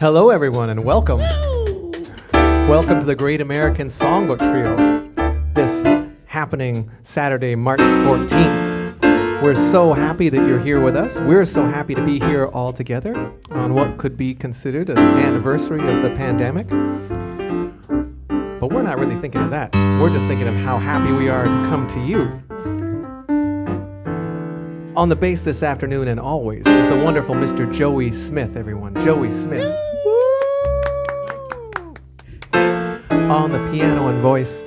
Hello, everyone, and welcome. Welcome to the Great American Songbook Trio. This happening Saturday, March 14th. We're so happy that you're here with us. We're so happy to be here all together on what could be considered an anniversary of the pandemic. But we're not really thinking of that. We're just thinking of how happy we are to come to you. On the bass this afternoon and always is the wonderful Mr. Joey Smith, everyone. Joey Smith. On the piano and voice,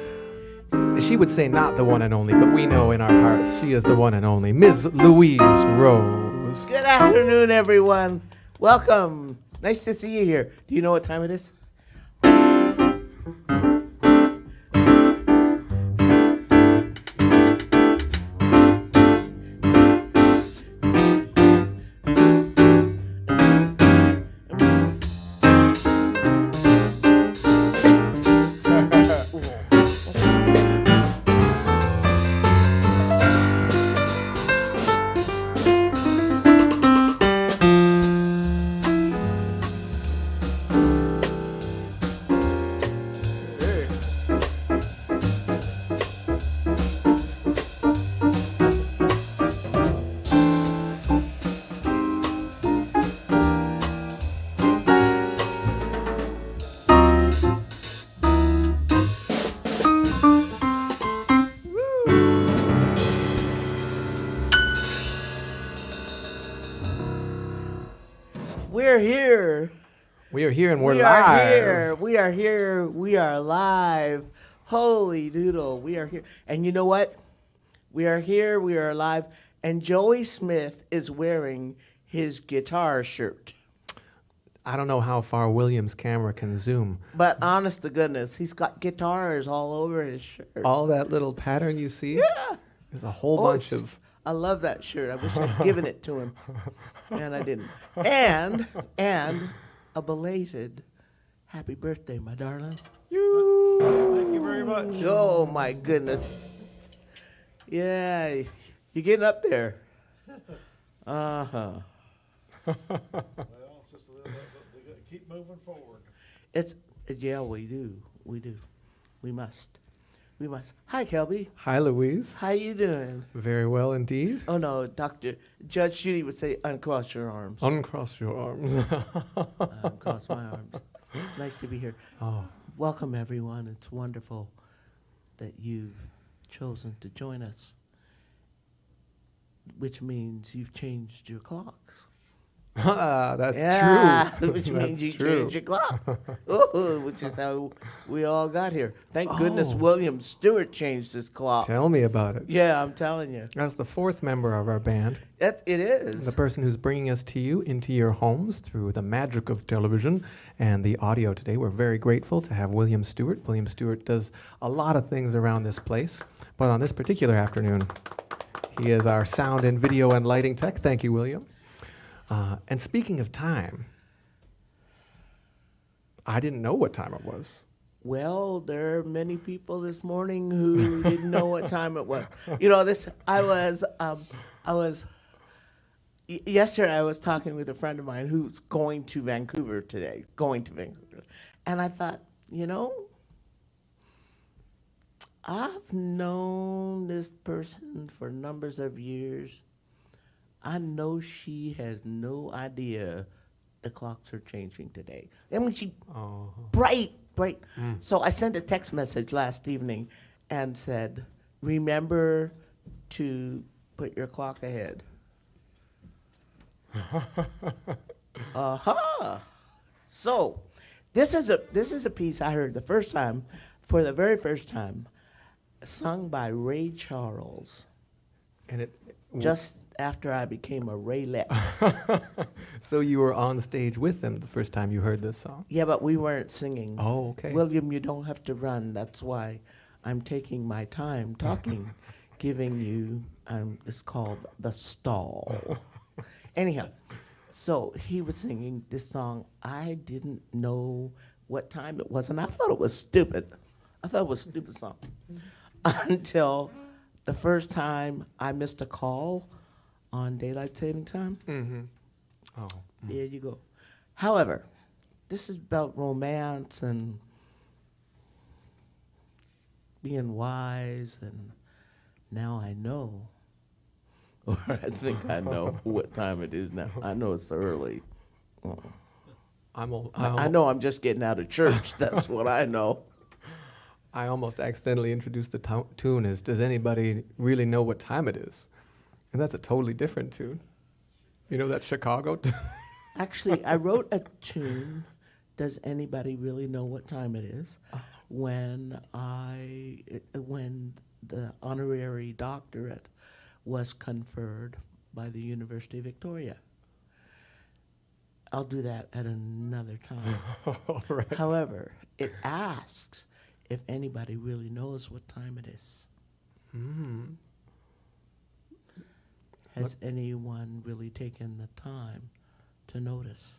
she would say not the one and only, but we know in our hearts she is the one and only, Ms. Louise Rose. Good afternoon, everyone. Welcome. Nice to see you here. Do you know what time it is? We're here. We are here and we're We live. are here. We are here. We are live. Holy doodle. We are here. And you know what? We are here. We are live. And Joey Smith is wearing his guitar shirt. I don't know how far William's camera can zoom. But honest to goodness, he's got guitars all over his shirt. All that little pattern you see? Yeah. There's a whole Oh, bunch it's just- of... I love that shirt. I wish I'd given it to him. And I didn't. And a belated happy birthday, my darling. Thank you very much. Oh my goodness. Yeah, you're getting up there. Uh-huh. Well, it's just a little bit, but we gotta keep moving forward. Yeah, we do. We must. Hi, Kelby. Hi, Louise. How you doing? Very well indeed. Oh no, Judge Judy would say, uncross your arms. Uncross your arms. Uncross my arms. Nice to be here. Oh, Welcome, everyone. It's wonderful that you've chosen to join us, which means you've changed your clocks. that's true. Which means That's you true. changed your clock. Ooh, which is how we all got here. Thank goodness Oh. William Stewart changed his clock. Tell me about it. Yeah, I'm telling you. As the fourth member of our band, It is. the person who's bringing us to you into your homes through the magic of television and the audio today. We're very grateful to have William Stewart. William Stewart does a lot of things around this place, but on this particular afternoon, he is our sound and video and lighting tech. Thank you, William. And speaking of time, I didn't know what time it was. Well, there are many people this morning who didn't know what time it was. You know, yesterday I was talking with a friend of mine who's going to Vancouver today, And I thought, you know, I've known this person for numbers of years. I know she has no idea the clocks are changing today. I mean, she bright. So I sent a text message last evening and said, remember to put your clock ahead. So this is a piece I heard for the very first time, sung by Ray Charles. And it Just after I became a Raylette. So you were on stage with them the first time you heard this song? Yeah, but we weren't singing. Oh, okay. William, you don't have to run. That's why I'm taking my time talking, giving you, it's called the stall. Anyhow, so he was singing this song. I didn't know what time it was, and I thought it was stupid. I thought it was a stupid song. Until the first time I missed a call on daylight saving time. Mm-hmm. Oh. There you go. However, this is about romance and being wise, and now I know, or I think I know what time it is now. I know it's early. I know I'm just getting out of church. That's what I know. I almost accidentally introduced the tune as, does anybody really know what time it is? And that's a totally different tune. You know that Chicago tune? Actually, I wrote a tune, Does Anybody Really Know What Time It Is, when the honorary doctorate was conferred by the University of Victoria. I'll do that at another time. All right. However, it asks if anybody really knows what time it is. Mm. Has anyone really taken the time to notice?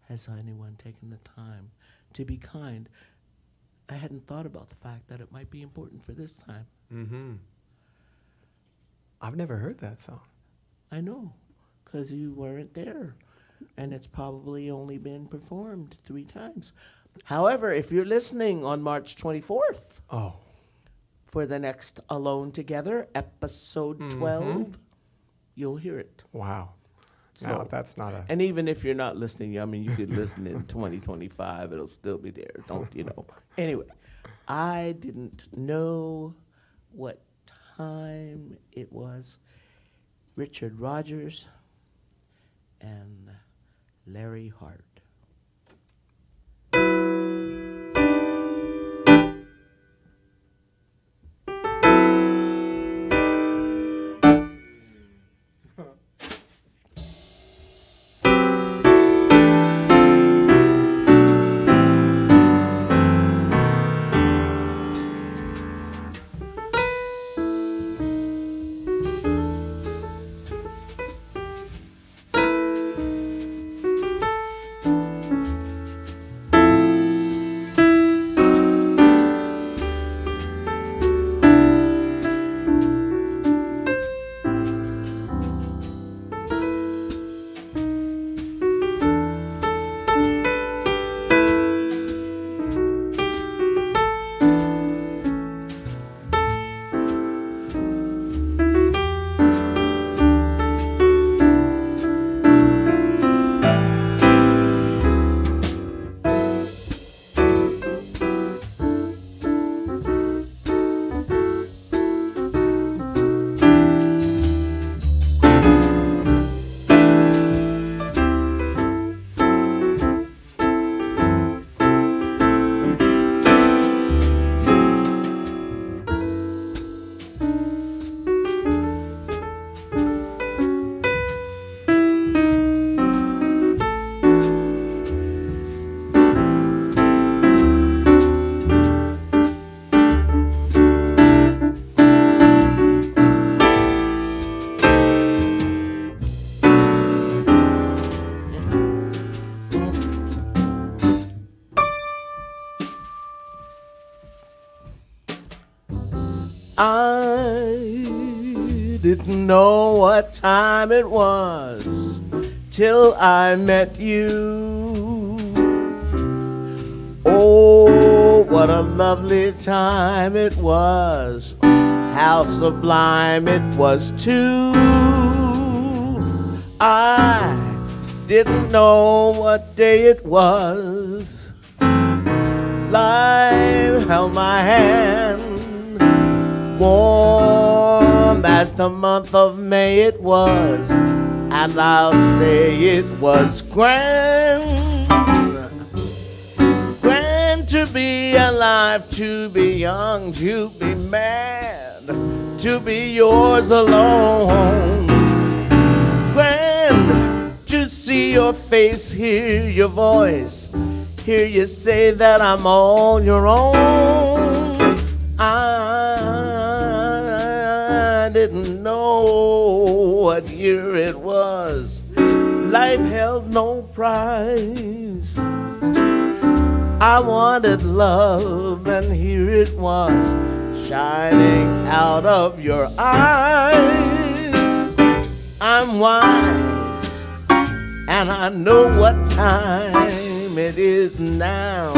Has anyone taken the time to be kind? I hadn't thought about the fact that it might be important for this time. Mm-hmm. I've never heard that song. I know, because you weren't there. And it's probably only been performed 3 times. However, if you're listening on March 24th Oh. for the next Alone Together, episode 12, you'll hear it. Wow. So, Now, that's not a... and even if you're not listening, I mean, you could listen in 2025. It'll still be there. Don't, you know. Anyway, I didn't know what time it was. Richard Rogers and Larry Hart. I didn't know what time it was till I met you. Oh, what a lovely time it was. How sublime it was too. I didn't know what day it was. Life held my hand, warm as the month of May it was, and I'll say it was grand. Grand to be alive, to be young, to be mad, to be yours alone. Grand to see your face, hear your voice, hear you say that I'm all your own. I didn't know what year it was. Life held no prize. I wanted love, and here it was, shining out of your eyes. I'm wise, and I know what time time it is now.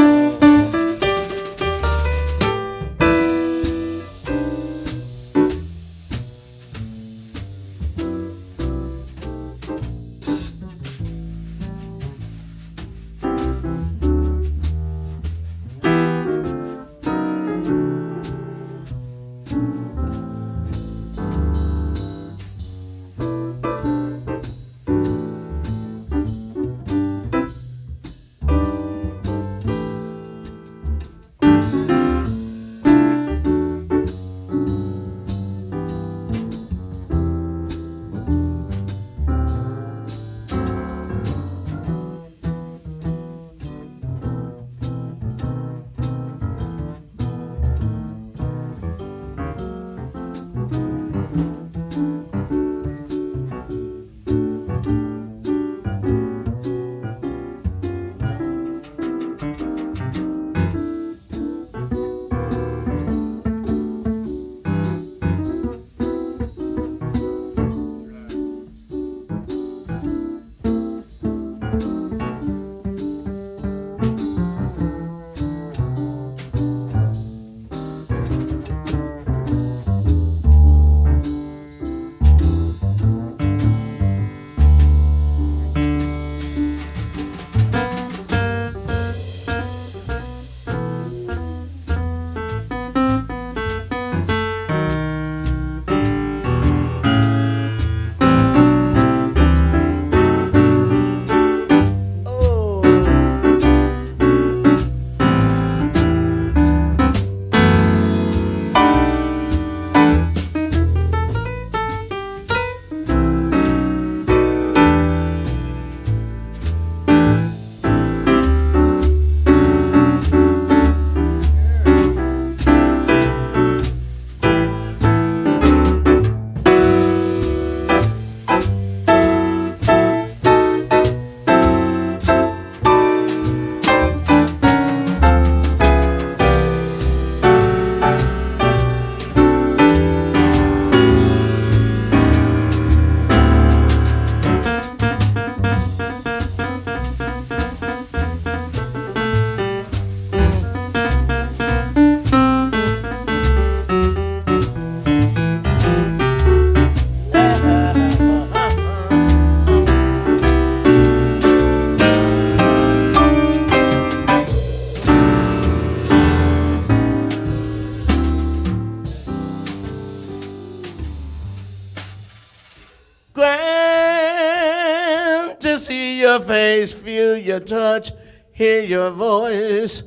Grand to see your face, feel your touch, hear your voice.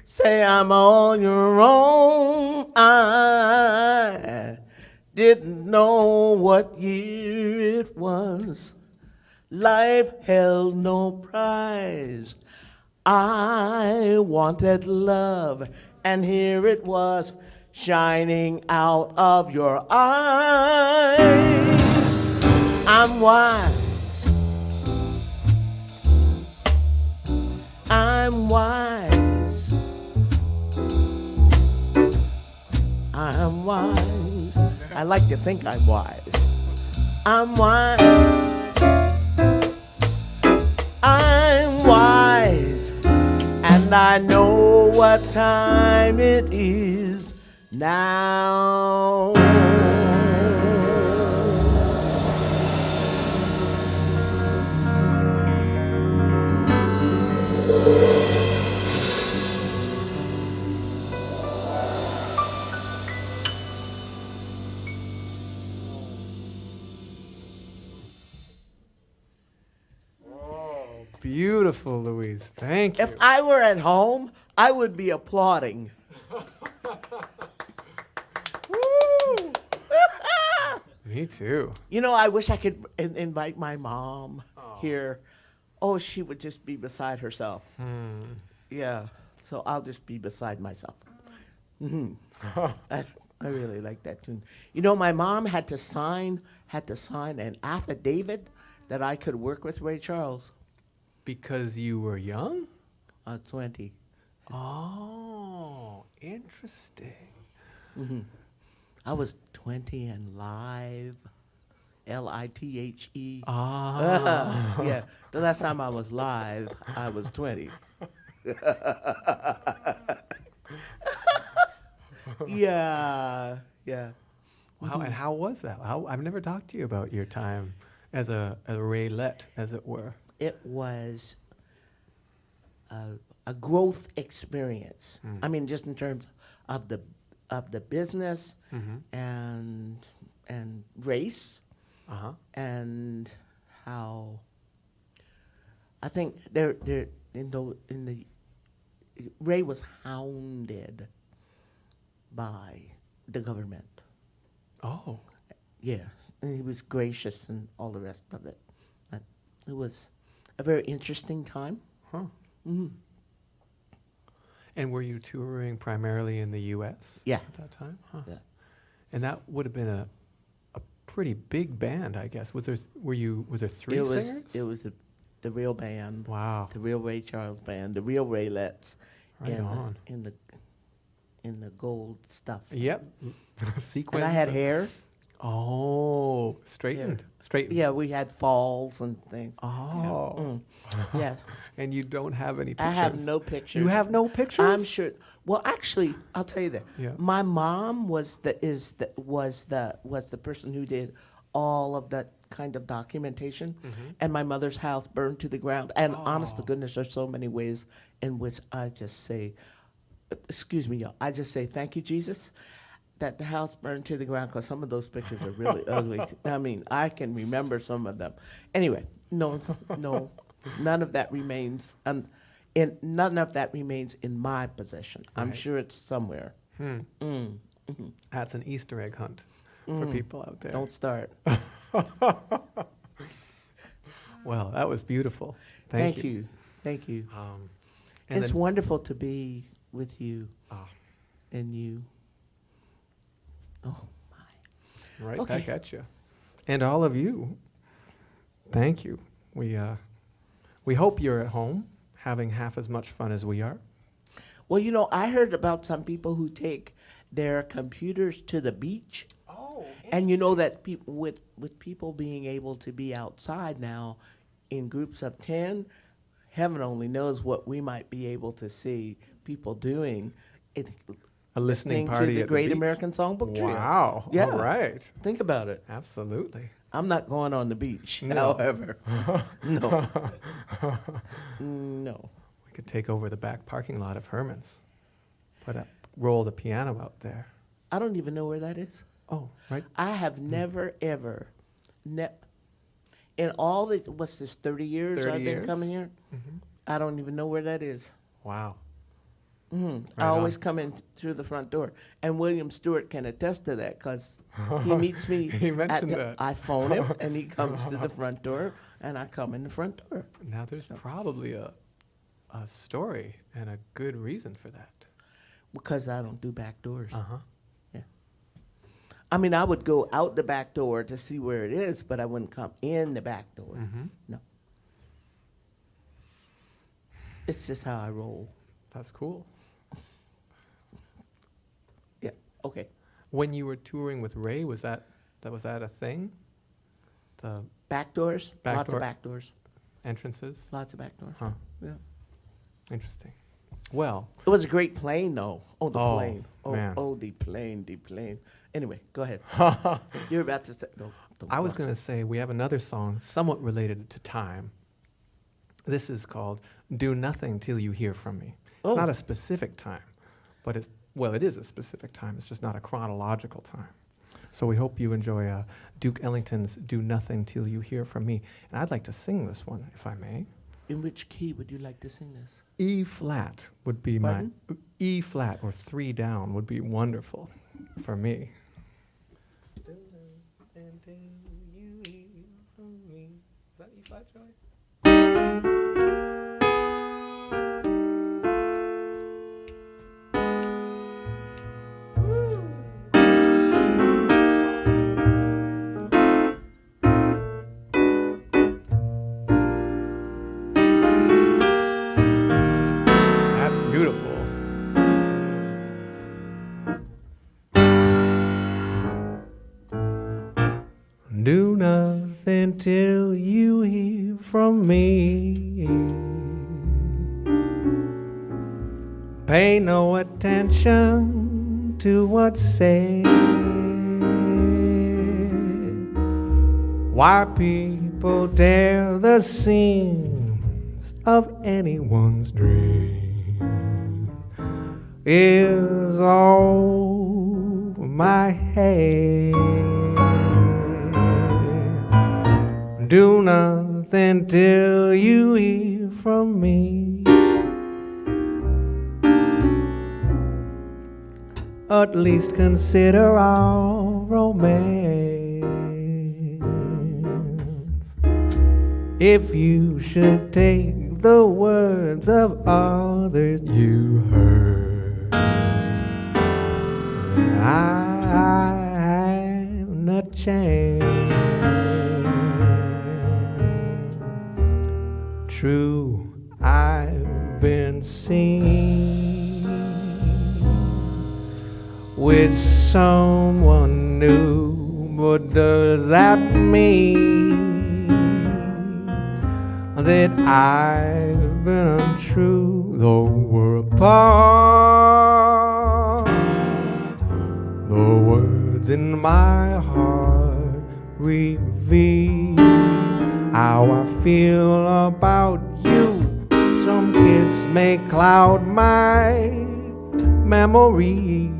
Say I'm on your own. I didn't know what year it was. Life held no prize. I wanted love, and here it was, shining out of your eyes. I'm wise. I'm wise. I'm wise. I like to think I'm wise. I'm wise. I'm wise. And I know what time it is now. Beautiful, Louise. Thank you. If I were at home, I would be applauding. Woo! Me too. You know, I wish I could invite my mom here. Oh, she would just be beside herself. Yeah, so I'll just be beside myself. I really like that tune. You know, my mom had to sign an affidavit that I could work with Ray Charles. Because you were young? 20. Oh, interesting. I was 20 and live Lithe. Ah. Yeah, the last time I was live, I was 20. Yeah, yeah. Wow, and how was that? I've never talked to you about your time as a raylet, as it were. It was a growth experience. I mean, just in terms of the business and race Uh-huh. and how I think there in the Ray was hounded by the government. Oh. Yeah, and he was gracious and all the rest of it. But it was a very interesting time. Huh. Mm-hmm. And were you touring primarily in the U.S. Yeah. at that time? Huh. Yeah. And that would have been a pretty big band, I guess. Was there three It singers? was the real band, Wow. the real Ray Charles band, the real Raylets, Right on. in the gold stuff. Yep. Sequence. And I had hair. Oh, straightened. Straightened. Yeah, we had falls and things. Oh. Yeah, And you don't have any pictures. I have no pictures. You have no pictures? I'm sure. Well, actually, I'll tell you that. Yeah. My mom was the person who did all of that kind of documentation, and my mother's house burned to the ground. And honest to goodness, there's so many ways in which I just say, excuse me, y'all. I just say thank you, Jesus, that the house burned to the ground, because some of those pictures are really ugly. I mean, I can remember some of them. Anyway, no, none of that remains. None of that remains in my possession. I'm Right. sure it's somewhere. That's an Easter egg hunt for people out there. Don't start. Well, that was beautiful. Thank you. Thank you. And It's then- wonderful to be with you Ah, and you. Oh, my. right Okay. back at you. And all of you, thank you. We hope you're at home having half as much fun as we are. Well, you know, I heard about some people who take their computers to the beach. Oh, And you know that people with people being able to be outside now in groups of 10, heaven only knows what we might be able to see people doing. a listening To party the at Great the beach. American Songbook Trio. Wow. Yeah. All right. Think about it. Absolutely. I'm not going on the beach, No. however. No. No. We could take over the back parking lot of Herman's. Roll the piano out there. I don't even know where that is. Oh, right. I have never, ever, in all the, what's this, 30 years 30 I've been years? coming here? I don't even know where that is. Wow. I Right always on. come in through the front door. And William Stewart can attest to that, because he meets me. He mentioned that. I phone him, and he comes to the front door, and I come in the front door. Now there's probably a story and a good reason for that. Because I don't do back doors. Uh-huh. Yeah. I mean, I would go out the back door to see where it is, but I wouldn't come in the back door. No. It's just how I roll. That's cool. Yeah. Okay. When you were touring with Ray, was that a thing? The Back doors. Back Lots door. of back doors. entrances? Lots of back doors. Huh. Yeah. Interesting. Well, It was a great plane, though. Oh, the Oh, plane. Oh, man. oh, the plane, the plane. Anyway, go ahead. You're about to say. No, don't I was watch going it. to say we have another song somewhat related to time. This is called Do Nothing Till You Hear From Me. Oh. It's not a specific time, but it is a specific time. It's just not a chronological time. So we hope you enjoy Duke Ellington's Do Nothing Till You Hear From Me. And I'd like to sing this one, if I may. In which key would you like to sing this? E flat would be Pardon? E flat or 3 down would be wonderful for me. Is that E flat, Joey? That's beautiful. Do not nothing till you hear from me. Pay no attention to what's said. Why people tear the seams of anyone's dream is over my head. Do nothing till you hear from me. At least consider our romance. If you should take the words of others you heard, I have no chance. True, I've been seen with someone new, but does that mean that I've been untrue? Though we're apart, the words in my heart reveal how I feel about you. Some kiss may cloud my memory,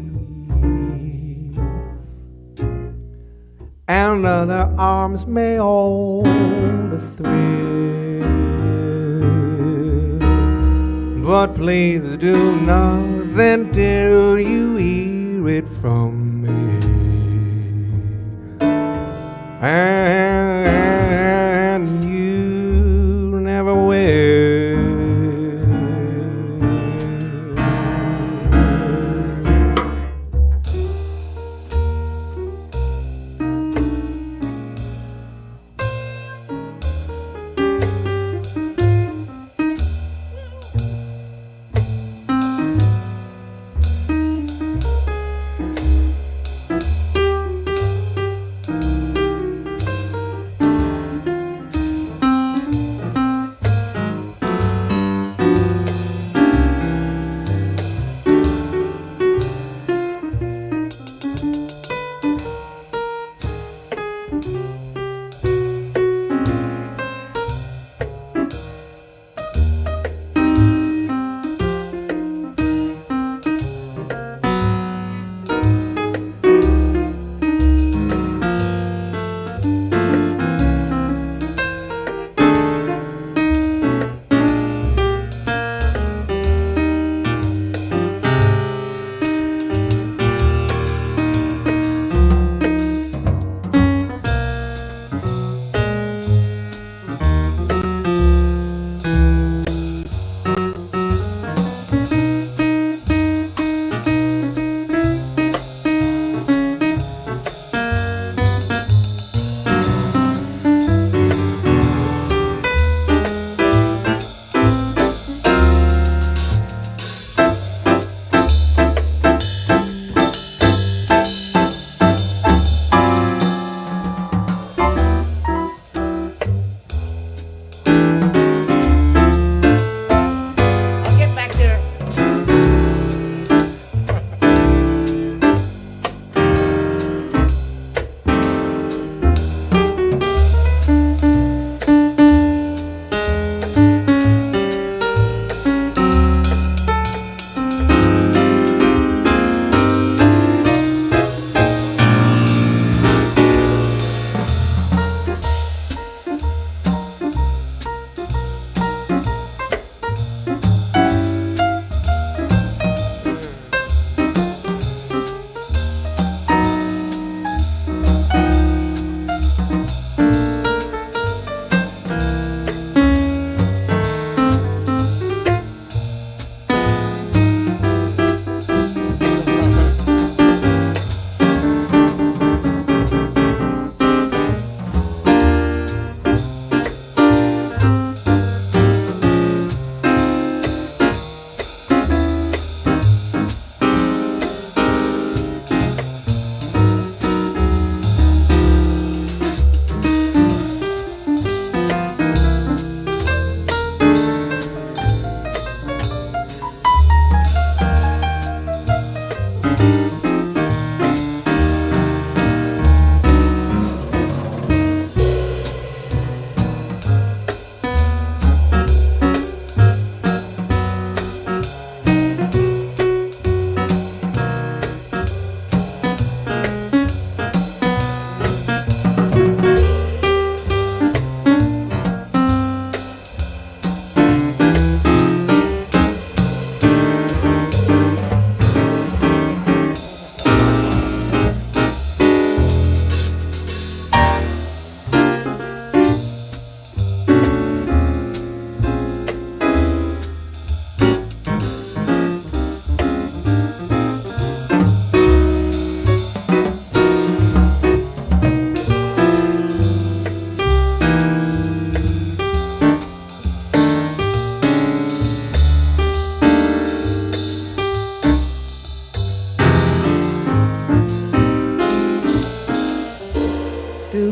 and other arms may hold a thrill. But please do nothing till you hear it from me. And you never will.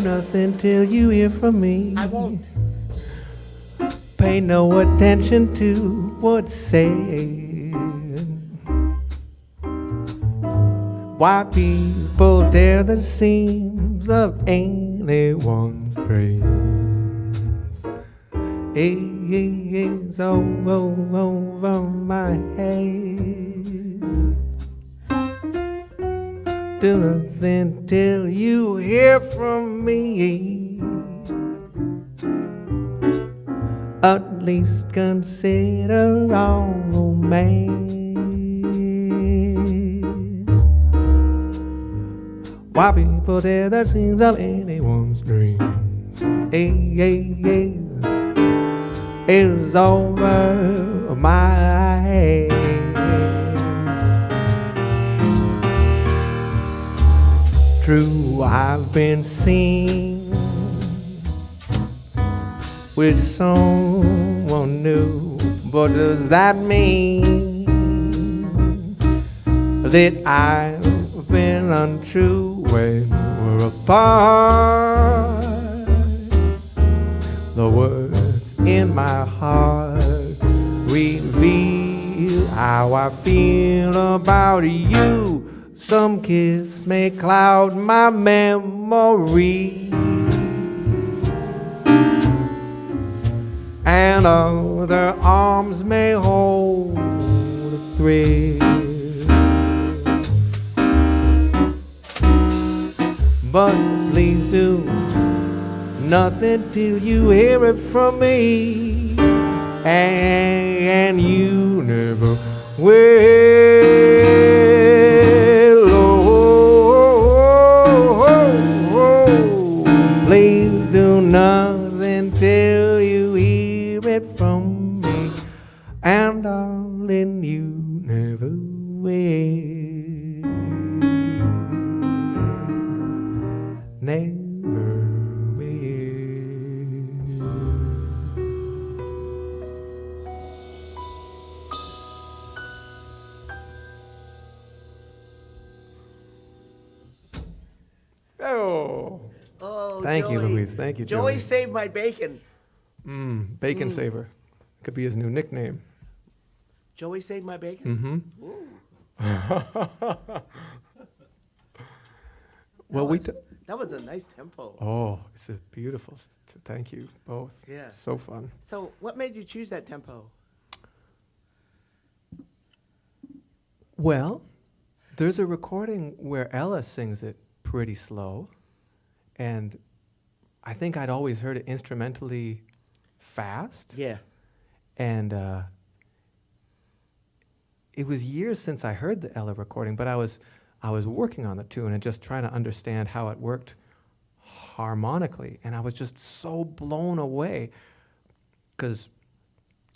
nothing till you hear from me. I won't. Pay no attention to what's said. Why people tear the seams of anyone's dreams is all over my head. Do nothing till you hear from me. At least consider all romance. Why people tear the seams of anyone's dreams is over my head. True, I've been seen with someone new, but does that mean that I've been untrue when we're apart? The words in my heart reveal how I feel about you. Some kiss may cloud my memory, and other arms may hold a thread. But please do nothing till you hear it from me, and you never will. Please do nothing till you hear it from me, and darling, you never will. Never will. Oh. Oh, Thank you, Joey. Louise. Thank you, Joey Joey. saved my bacon. Bacon Saver. Could be his new nickname. Joey saved my bacon? Mm-hmm. Ooh. Well, That was a nice tempo. Oh, it's a beautiful. Thank you both. Yeah. So fun. So what made you choose that tempo? Well, there's a recording where Ella sings it pretty slow, and I think I'd always heard it instrumentally fast. Yeah. And it was years since I heard the Ella recording, but I was working on the tune and just trying to understand how it worked harmonically, and I was just so blown away because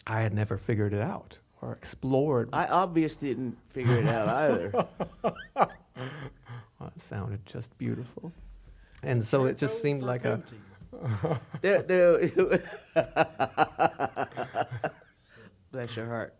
I had never figured it out or explored. I obviously didn't figure it out either. Well, it sounded just beautiful, and so it just seemed like a. Bless your heart.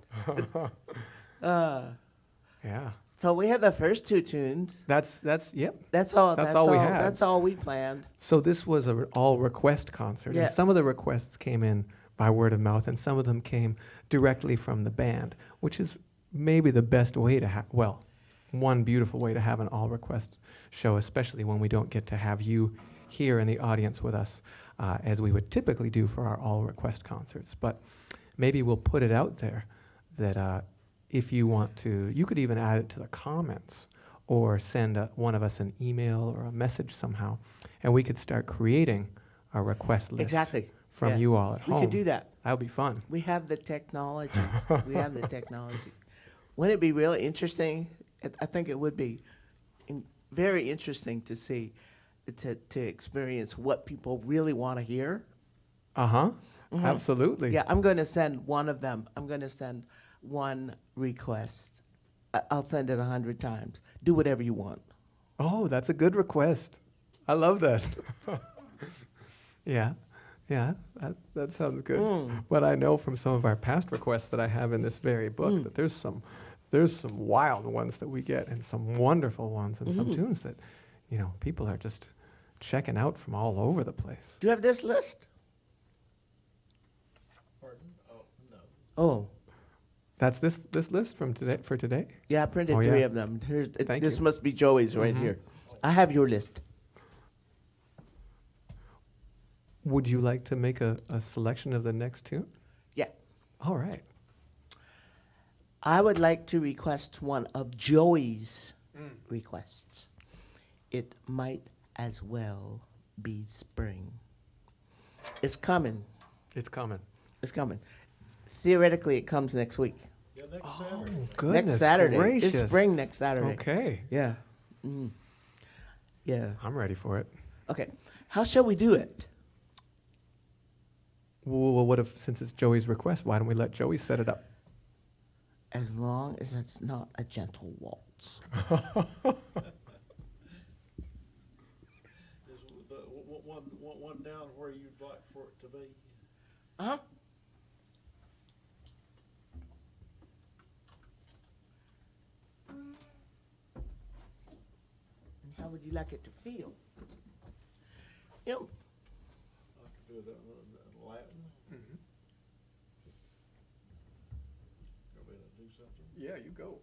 Yeah. So we had the first two tunes. That's yep. That's all. That's all we had. That's all we planned. So this was an all request concert, Yeah. and some of the requests came in by word of mouth, and some of them came directly from the band, which is maybe the best way to have. Well, one beautiful way to have an all request show, especially when we don't get to have you here in the audience with us, as we would typically do for our all request concerts. But maybe we'll put it out there that if you want to, you could even add it to the comments or send one of us an email or a message somehow, and we could start creating a request list Exactly. from Yeah. you all at home. We could do that. That would be fun. We have the technology. We have the technology. Wouldn't it be really interesting? I think it would be very interesting to see, to experience what people really want to hear. Uh-huh. Absolutely. Yeah, I'm going to send one of them. I'm going to send one request. I'll send it 100 times. Do whatever you want. Oh, that's a good request. I love that. Yeah. Yeah, that sounds good. But I know from some of our past requests that I have in this very book that there's some wild ones that we get, and some wonderful ones, and some tunes that, people are just checking out from all over the place. Do you have this list? Pardon? Oh, no. Oh, That's this list from today for today? yeah, I printed Oh, three yeah. of them. Thank This you. must be Joey's right here. I have your list. Would you like to make a selection of the next tune? Yeah. All right. I would like to request one of Joey's requests. It might as well be spring. It's coming. It's coming. It's coming. Theoretically, it comes next week. Yeah, next Saturday. Goodness Next Saturday. gracious. It's spring next Saturday. Okay. Yeah. Mm. Yeah. I'm ready for it. Okay. How shall we do it? Well, what if, since it's Joey's request, why don't we let Joey set it up? As long as it's not a gentle waltz. Is the one down where you'd like for it to be? Uh-huh. And how would you like it to feel? You know, I could do that in Latin. Mm-hmm. You want me to do something? Yeah, you go.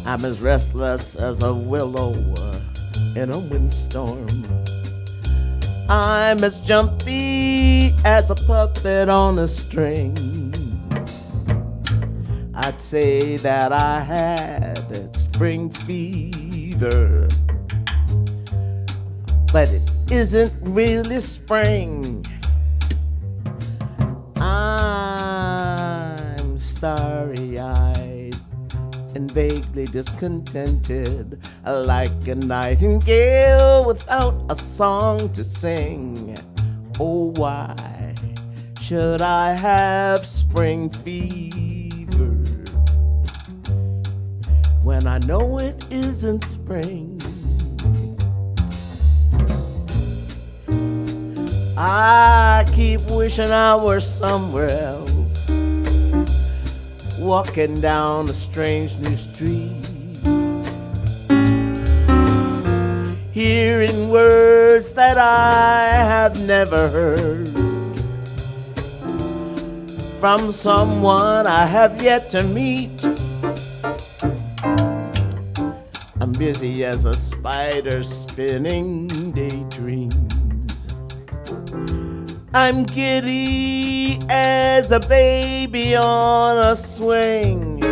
I'm as restless as a willow in a windstorm. I'm as jumpy as a puppet on a string. I'd say that I had spring fever, but it isn't really spring. I'm starry-eyed and vaguely discontented, like a nightingale without a song to sing. Oh, why should I have spring fever when I know it isn't spring? I keep wishing I were somewhere else, walking down a strange new street, hearing words that I have never heard from someone I have yet to meet. I'm busy as a spider spinning daydreams. I'm giddy as a baby on a swing.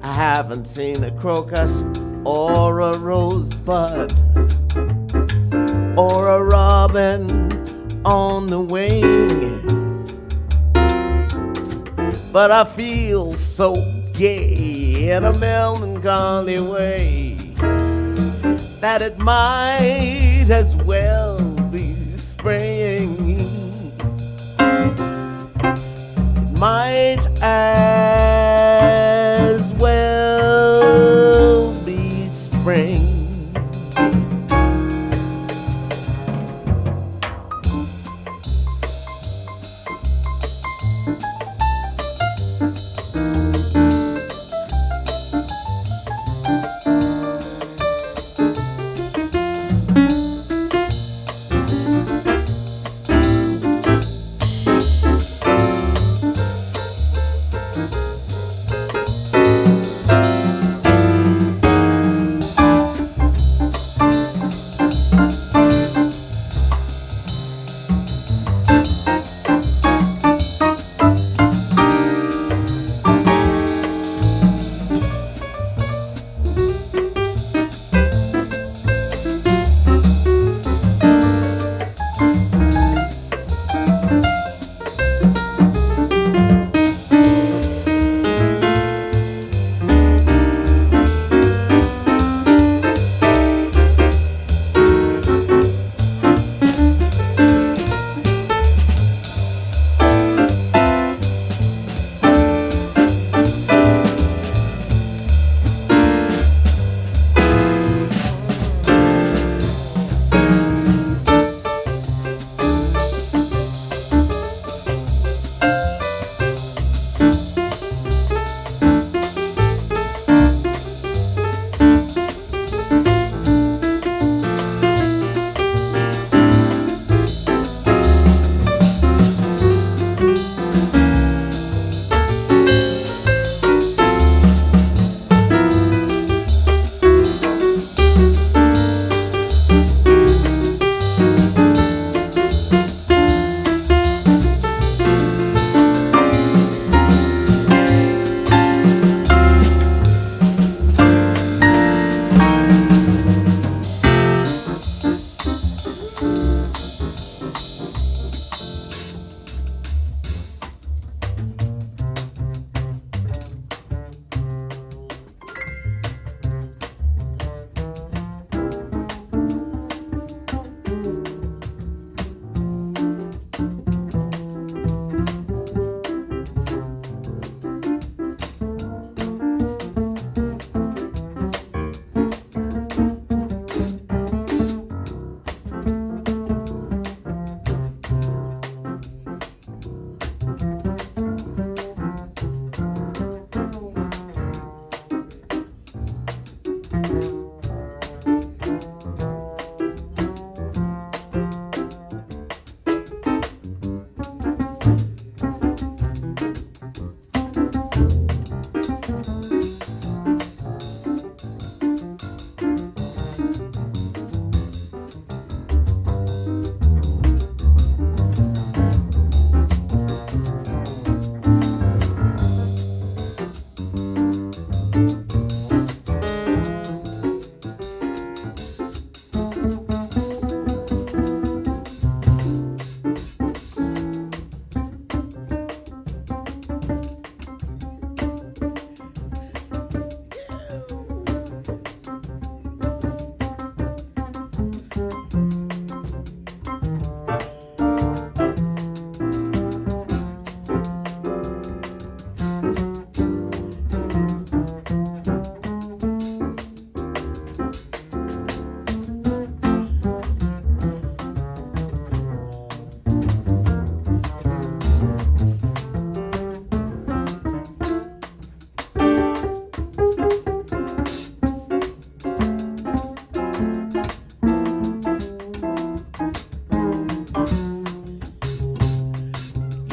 I haven't seen a crocus or a rosebud or a robin on the wing, but I feel so gay in a melancholy way that it might as well be spring. Might as well be spring.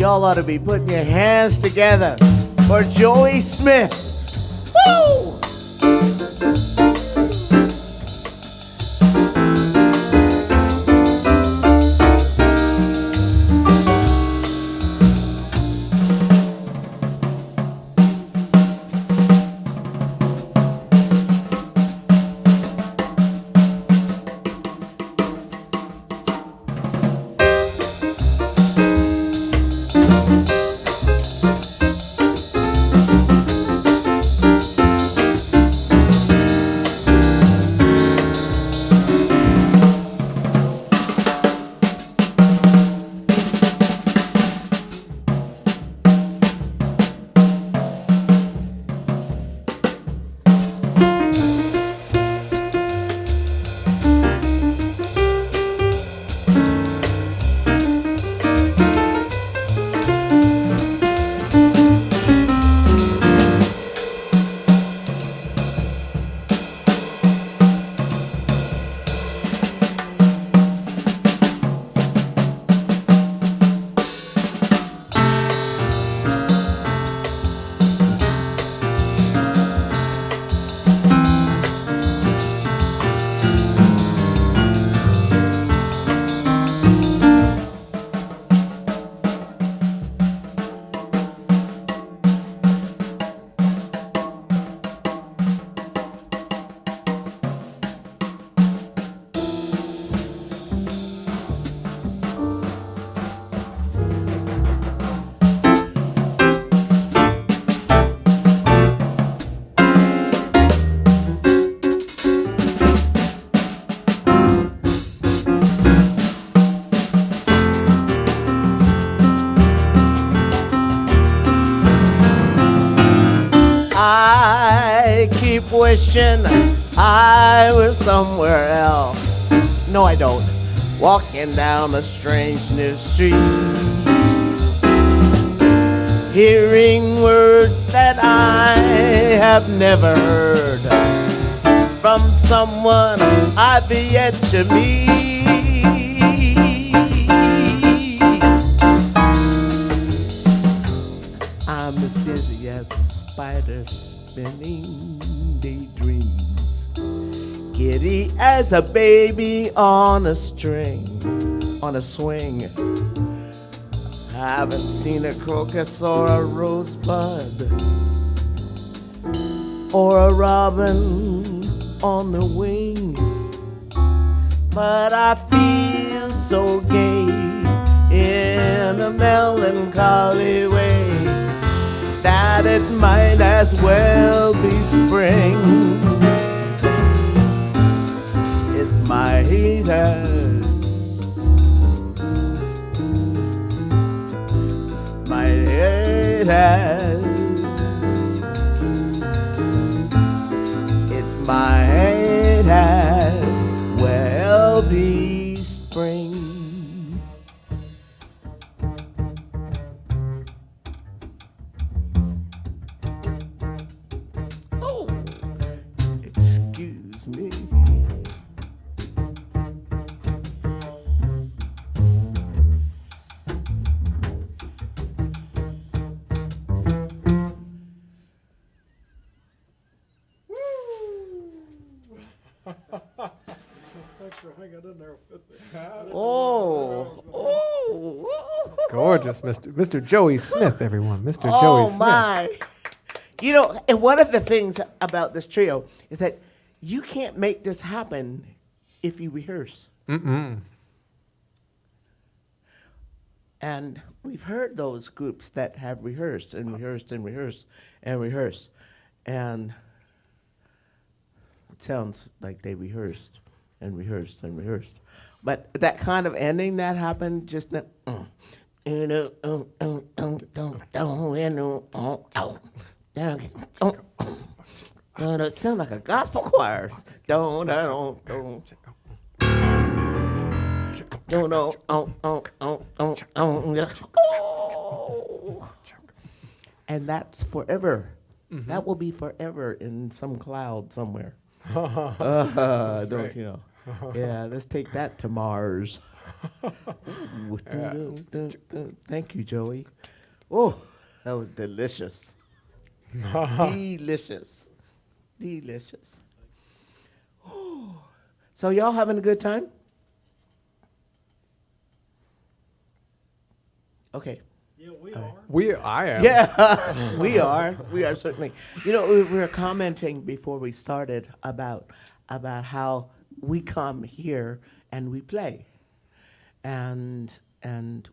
Y'all ought to be putting your hands together for Joey Smith. Woo! I keep wishing I was somewhere else. No, I don't. Walking down a strange new street, hearing words that I have never heard from someone I've yet to meet. I'm as busy as a spider spinning daydreams, giddy as a baby on a string, on a swing. I haven't seen a crocus or a rosebud or a robin on the wing, but I feel so gay in a melancholy way that it might as well be spring. It might as, might as, it might as well be spring. Excuse me. Thanks for hanging in there with me. Oh. Gorgeous, Mr. Joey Smith, everyone. Mr. Joey Oh Smith. my. You know, and one of the things about this trio is that you can't make this happen if you rehearse. Mm-mm. And we've heard those groups that have rehearsed and rehearsed and rehearsed and rehearsed. And it sounds like they rehearsed and rehearsed and rehearsed. But that kind of ending that happened just now. It sounds like a gospel choir. And that's forever. Mm-hmm. That will be forever in some cloud somewhere. Don't right. you know? Yeah, let's take that to Mars. Ooh, dun, dun, dun. Thank you, Joey. Oh, that was delicious. Delicious. Delicious. So y'all having a good time? Okay. Yeah, we are. I am. Yeah, we are. We are certainly. You know, we were commenting before we started about how we come here and we play, and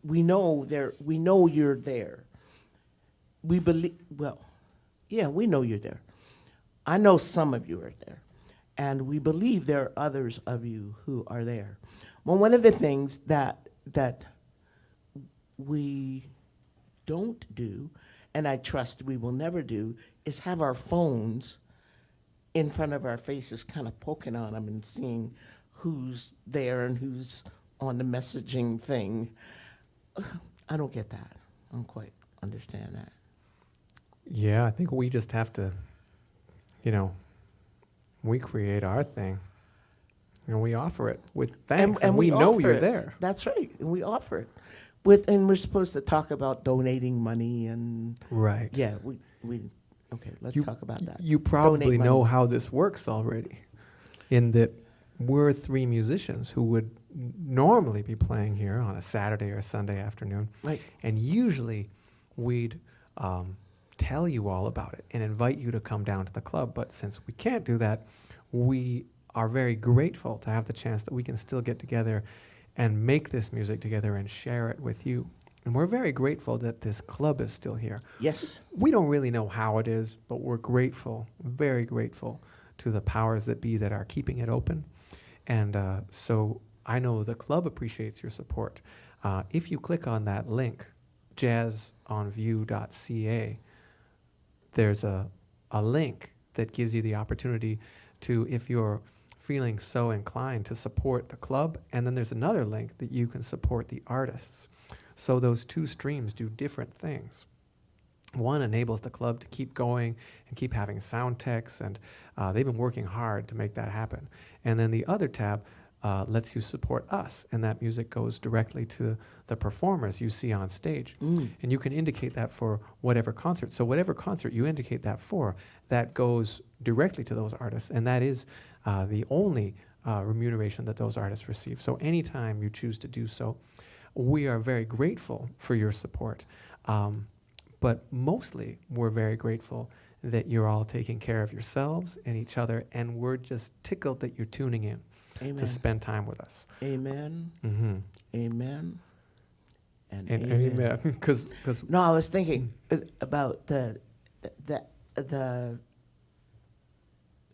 we know there. We know you're there. We believe. Well, yeah, we know you're there. I know some of you are there, and we believe there are others of you who are there. Well, one of the things that we don't do, and I trust we will never do, is have our phones in front of our faces, kind of poking on them and seeing who's there and who's on the messaging thing. I don't get that. I don't quite understand that. Yeah, I think we just have to, we create our thing. And we offer it with thanks, and we know offer you're it. there. That's right, and we offer it. And we're supposed to talk about donating money and Right. yeah, we okay. Let's talk about that. You probably Donate know money. how this works already, in that we're three musicians who would normally be playing here on a Saturday or Sunday afternoon, Right. and usually we'd tell you all about it and invite you to come down to the club. But since we can't do that, we are very grateful to have the chance that we can still get together and make this music together and share it with you. And we're very grateful that this club is still here. Yes. We don't really know how it is, but we're grateful, very grateful to the powers that be that are keeping it open. And so I know the club appreciates your support. If you click on that link, jazzonview.ca, there's a link that gives you the opportunity to, if you're feeling so inclined, to support the club, and then there's another link that you can support the artists. So those two streams do different things. One enables the club to keep going and keep having sound techs, and they've been working hard to make that happen. And then the other tab lets you support us, and that music goes directly to the performers you see on stage. And you can indicate that for whatever concert. So whatever concert you indicate that for, that goes directly to those artists, and that is the only remuneration that those artists receive. So anytime you choose to do so, we are very grateful for your support. But mostly, we're very grateful that you're all taking care of yourselves and each other, and we're just tickled that you're tuning in Amen. to spend time with us. Amen. Mm-hmm. Amen. And And amen. because No, I was thinking about the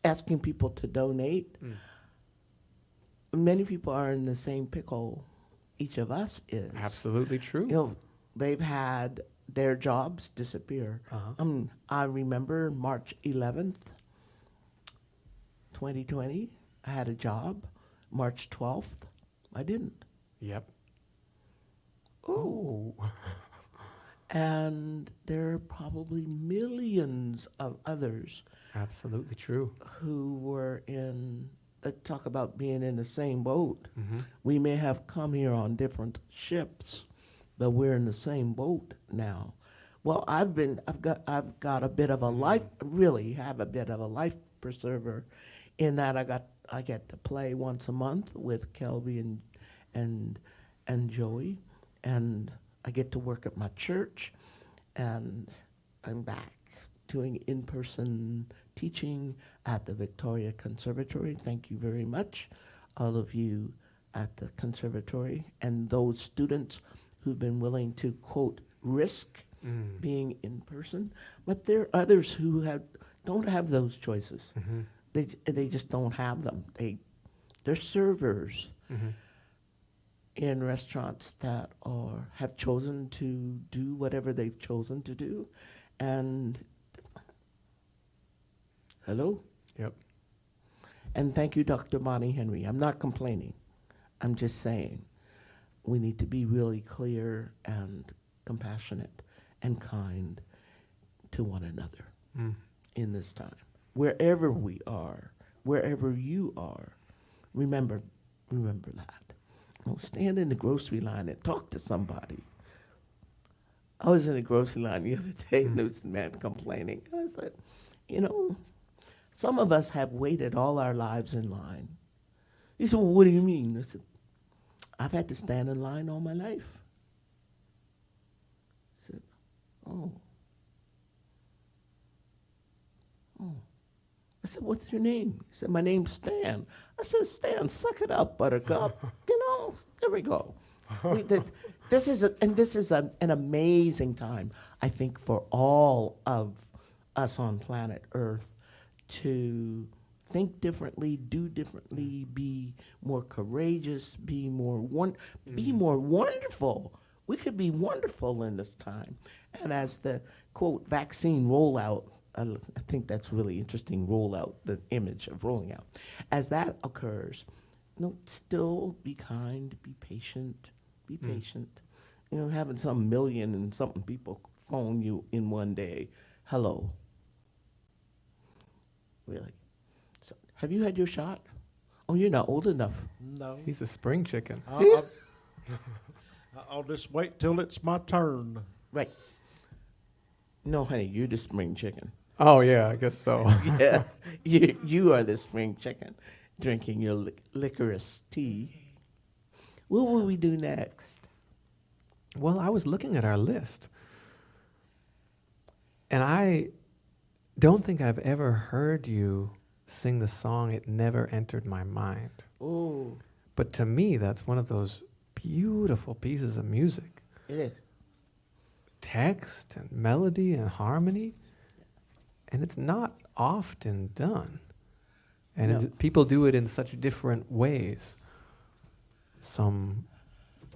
asking people to donate. Many people are in the same pickle each of us is. absolutely true. You know, they've had their jobs disappear. I remember March 11th, 2020, I had a job. March 12th, I didn't. Yep. Ooh. And there are probably millions of others Absolutely true. who were in, talk about being in the same boat. Mm-hmm. We may have come here on different ships, but we're in the same boat now. Well, I've got a bit of a life, really have a bit of a life preserver, in that I get to play once a month with Kelby and Joey, and I get to work at my church, and I'm back doing in-person teaching at the Victoria Conservatory. Thank you very much, all of you at the conservatory, and those students who've been willing to, quote, risk being in person. But there are others who don't have those choices. Mm-hmm. They just don't have them. They're servers in restaurants that have chosen to do whatever they've chosen to do. And hello? Yep. And thank you, Dr. Bonnie Henry. I'm not complaining. I'm just saying we need to be really clear and compassionate and kind to one another in this time. Wherever we are, wherever you are, remember that. stand in the grocery line and talk to somebody. I was in the grocery line the other day, and there was a man complaining. I said, some of us have waited all our lives in line. He said, well, what do you mean? I said, I've had to stand in line all my life. I said, oh. I said, what's your name? He said, my name's Stan. I said, Stan, suck it up, buttercup. There we go. This is an amazing time, I think, for all of us on planet Earth to think differently, do differently, be more courageous, be more wonderful. We could be wonderful in this time. And as the, quote, vaccine rollout, I think that's really interesting, the image of rolling out. As that occurs, still be kind, be patient, be patient. Having some million and something people phone you in one day, hello. Really? So, have you had your shot? Oh, you're not old enough. No. He's a spring chicken. I'll just wait till it's my turn. Right. No, honey, you're the spring chicken. Oh, yeah, I guess so. Yeah, you are the spring chicken, drinking your licorice tea. What will we do next? Well, I was looking at our list, and I don't think I've ever heard you sing the song "It Never Entered My Mind." Oh, But to me, that's one of those beautiful pieces of music. it is. Text and melody and harmony, and it's not often done. And No. people do it in such different ways. Some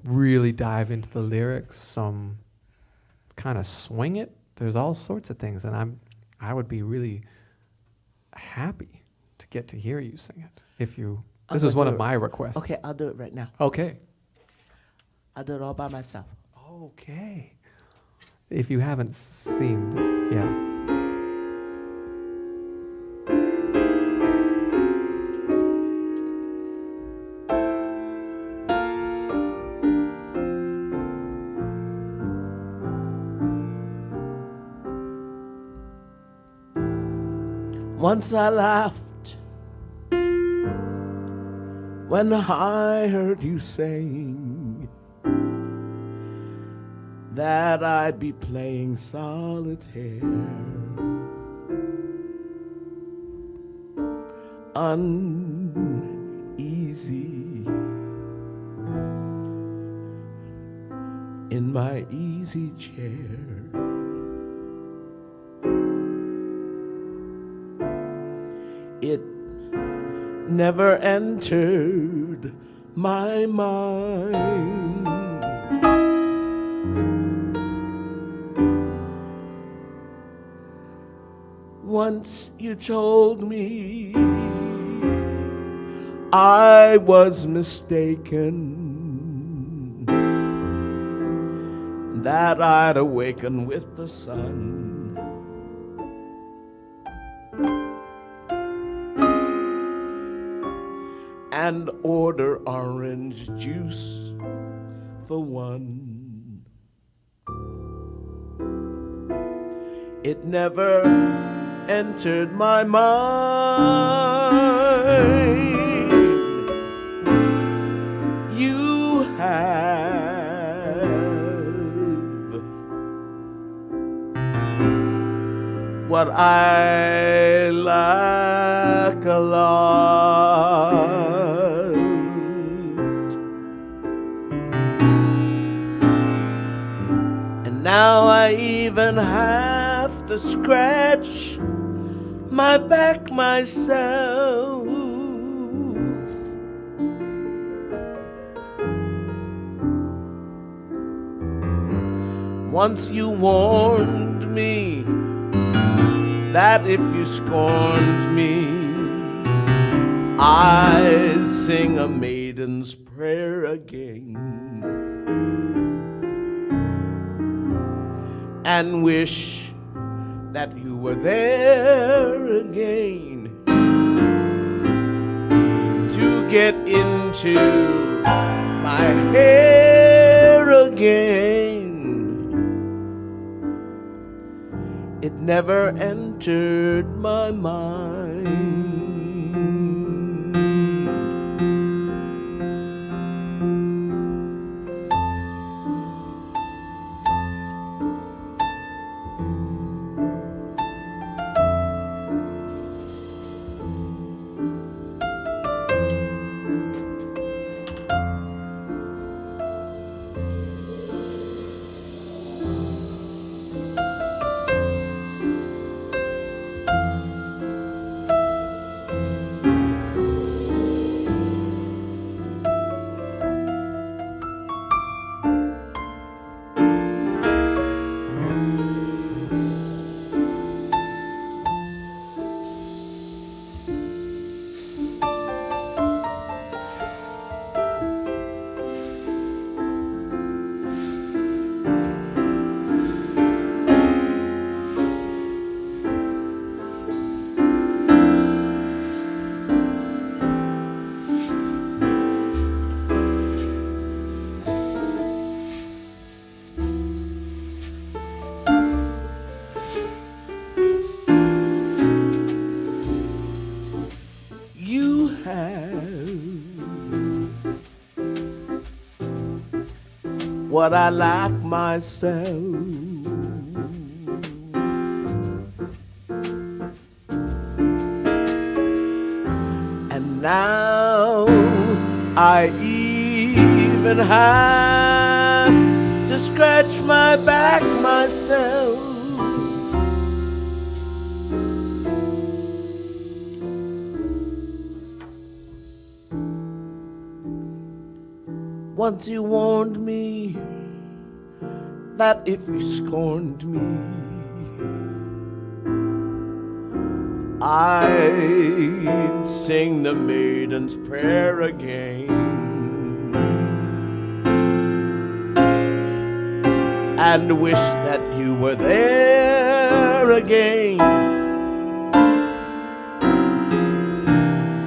really dive into the lyrics, some kind of swing it. There's all sorts of things, and I would be really happy to get to hear you sing it. This was one of my requests. Okay, I'll do it right now. Okay. I'll do it all by myself. Okay. If you haven't seen this, yeah. Once I laughed when I heard you saying that I'd be playing solitaire, uneasy in my easy chair. It never entered my mind. Once you told me I was mistaken, that I'd awaken with the sun. And order orange juice for one. It never entered my mind. You have what I lack a lot. Now I even have to scratch my back myself. Once you warned me that if you scorned me, I'd sing a maiden's prayer again. And wish that you were there again to get into my my hair again. It never entered my mind. You have what I lack myself. And now I even have to scratch my back myself. Once you warned me that if you scorned me, I'd sing the maiden's prayer again, and wish that you were there again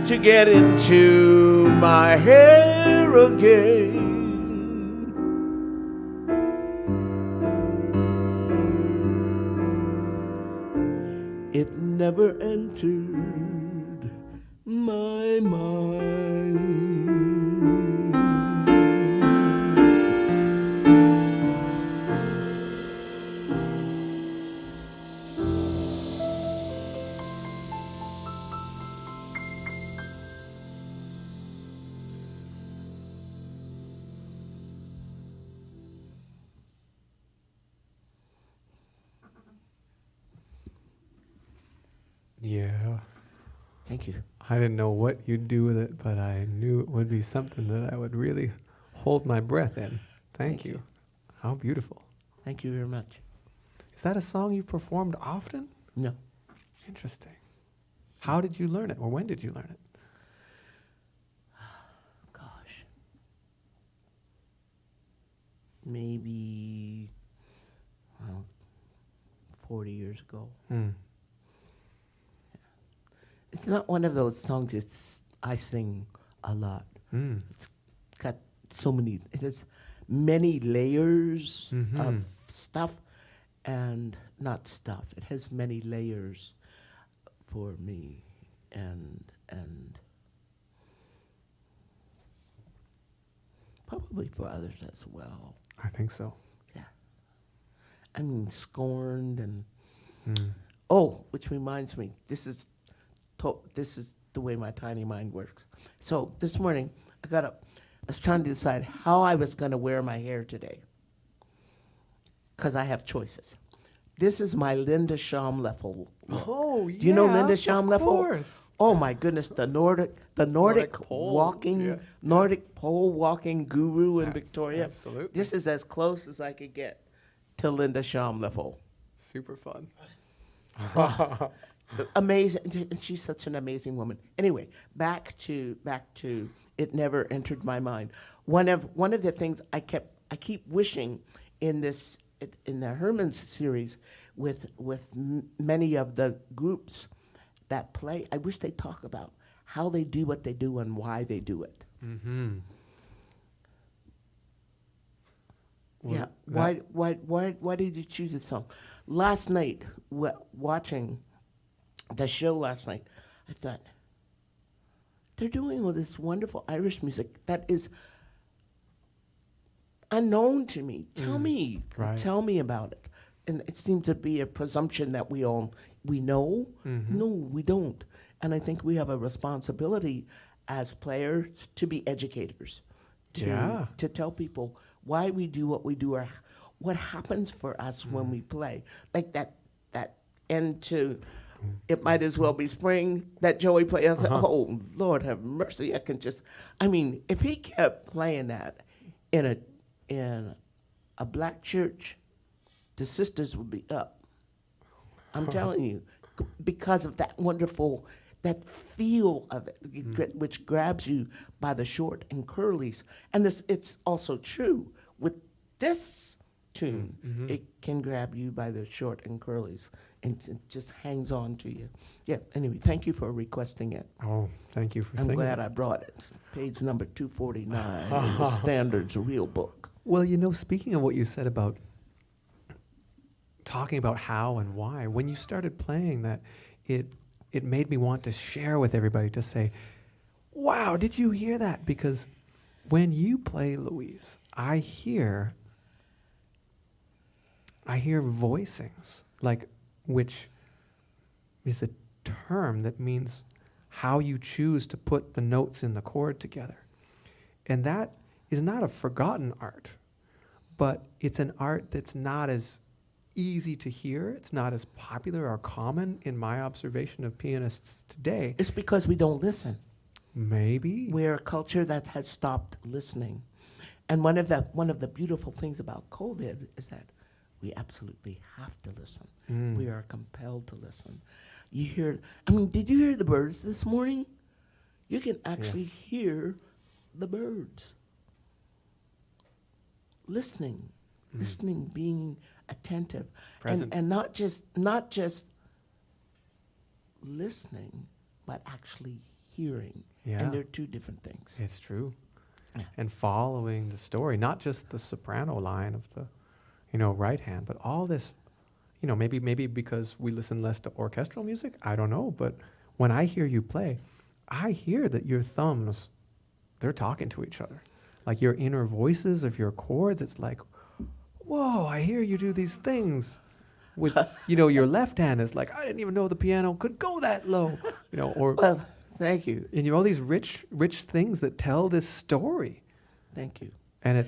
to get into my hair again. It never entered my mind. Yeah. Thank you. I didn't know what you'd do with it, but I knew it would be something that I would really hold my breath in. Thank you. How beautiful. Thank you very much. Is that a song you performed often? No. Interesting. How did you learn it, or when did you learn it? Gosh. Maybe, well, 40 years ago. It's not one of those songs I sing a lot. It's got so many, it has many layers of stuff and not stuff. It has many layers for me and probably for others as well. I think so. Yeah. I mean, scorned and, oh, which reminds me, this is the way my tiny mind works. So this morning, I got up. I was trying to decide how I was going to wear my hair today, because I have choices. This is my Linda Schaumleffel look. Oh, Do you know Linda Of Schaumleffel? course. Oh my goodness, the Nordic pole, walking, yes. Nordic pole walking guru in Victoria. Absolutely. This is as close as I could get to Linda Schaumleffel. Super fun. Amazing. And she's such an amazing woman. Anyway, back to it never entered my mind. One of the things I keep wishing in the Herman's series with many of the groups that play, I wish they'd talk about how they do what they do and why they do it. Yeah. that- Why did you choose this song? Last night, watching the show last night, I thought they're doing all this wonderful Irish music that is unknown to me. right. Tell me about it. And it seems to be a presumption that we know. No, we don't. And I think we have a responsibility as players to be educators, Yeah. to tell people why we do what we do or what happens for us when we play. Like that end to It Might As Well Be Spring that Joey played. I thought, oh, Lord have mercy. If he kept playing that in a black church, the sisters would be up. I'm telling you, because of that wonderful, that feel of it, which grabs you by the short and curlies. And it's also true with this tune. It can grab you by the short and curlies, and it just hangs on to you. Yeah. Anyway, thank you for requesting it. Oh, thank you for I'm singing. glad I brought it. Page number 249 in the Standards Real Book. Well, speaking of what you said about talking about how and why, when you started playing that, it made me want to share with everybody to say, wow, did you hear that? Because when you play, Louise, I hear voicings, which is a term that means how you choose to put the notes in the chord together. And that is not a forgotten art, but it's an art that's not as easy to hear. It's not as popular or common in my observation of pianists today. It's because we don't listen. Maybe. We're a culture that has stopped listening. And one of the beautiful things about COVID is that we absolutely have to listen. We are compelled to listen. Did you hear the birds this morning? You can actually hear the birds. Listening, being attentive, Present. and not just listening, but actually hearing. Yeah. And they're two different things. It's true. Yeah. And following the story, not just the soprano line of the, right hand, but all this, maybe because we listen less to orchestral music, I don't know, but when I hear you play, I hear that your thumbs, they're talking to each other. Like your inner voices of your chords, it's like, whoa, I hear you do these things. With, your left hand is like, I didn't even know the piano could go that low, or... Well, thank you. And all these rich things that tell this story. Thank you. And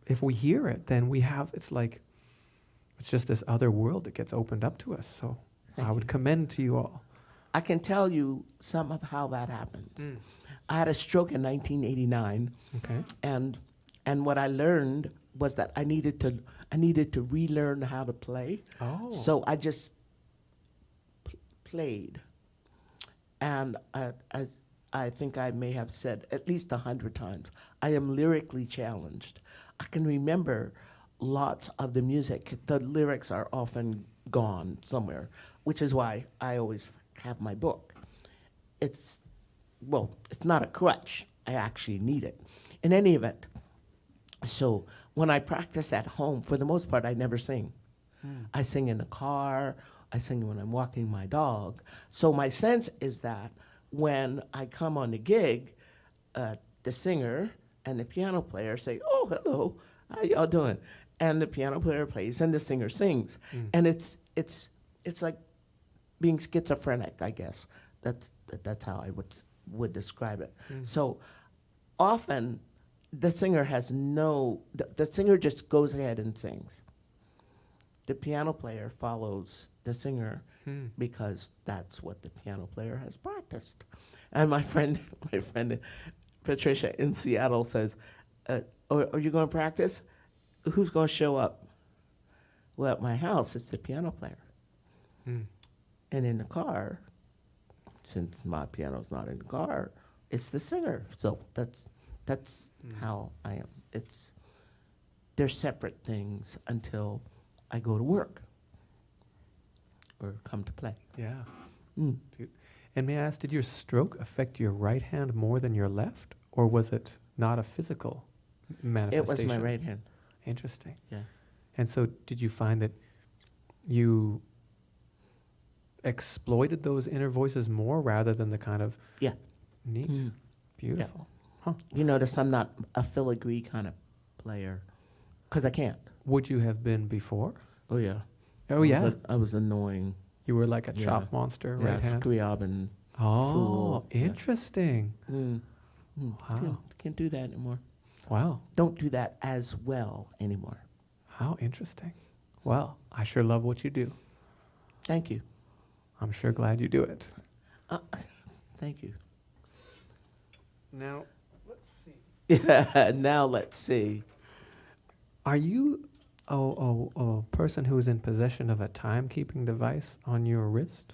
if we hear it, then it's just this other world that gets opened up to us. So Thank I would you. commend to you all. I can tell you some of how that happens. I had a stroke in 1989, Okay. and what I learned was that I needed to relearn how to play. Oh. So I just played, and I think I may have said at least 100 times, I am lyrically challenged. I can remember lots of the music. The lyrics are often gone somewhere, which is why I always have my book. It's not a crutch. I actually need it. In any event, so when I practice at home, for the most part, I never sing. I sing in the car. I sing when I'm walking my dog. So my sense is that when I come on the gig, the singer and the piano player say, "Oh, hello, how y'all doing?" And the piano player plays and the singer sings. And it's like being schizophrenic, I guess. That's how I would describe it. So often the singer the singer just goes ahead and sings. The piano player follows the singer because that's what the piano player has practiced. And my friend Patricia in Seattle says, are you going to practice? Who's going to show up? Well, at my house, it's the piano player. And in the car, since my piano's not in the car, it's the singer. So that's how I am. They're separate things until I go to work or come to play. Yeah. And may I ask, did your stroke affect your right hand more than your left? Or was it not a physical It manifestation? was my right hand. Interesting. Yeah. And so did you find that you exploited those inner voices more rather than the kind of Yeah. neat, Mm. beautiful? Huh. You notice I'm not a filigree kind of player, because I can't. Would you have been before? Oh yeah. Oh, yeah. I was annoying. You were like a Yeah. chop monster, Yeah, right hand? scriab Oh, fool. Yeah. interesting. Wow. Wow. Can't do that anymore. Wow. Don't do that as well anymore. How interesting. Well, I sure love what you do. Thank you. I'm sure glad you do it. Thank you. Now, let's see. Now let's see. Are you a person who is in possession of a timekeeping device on your wrist?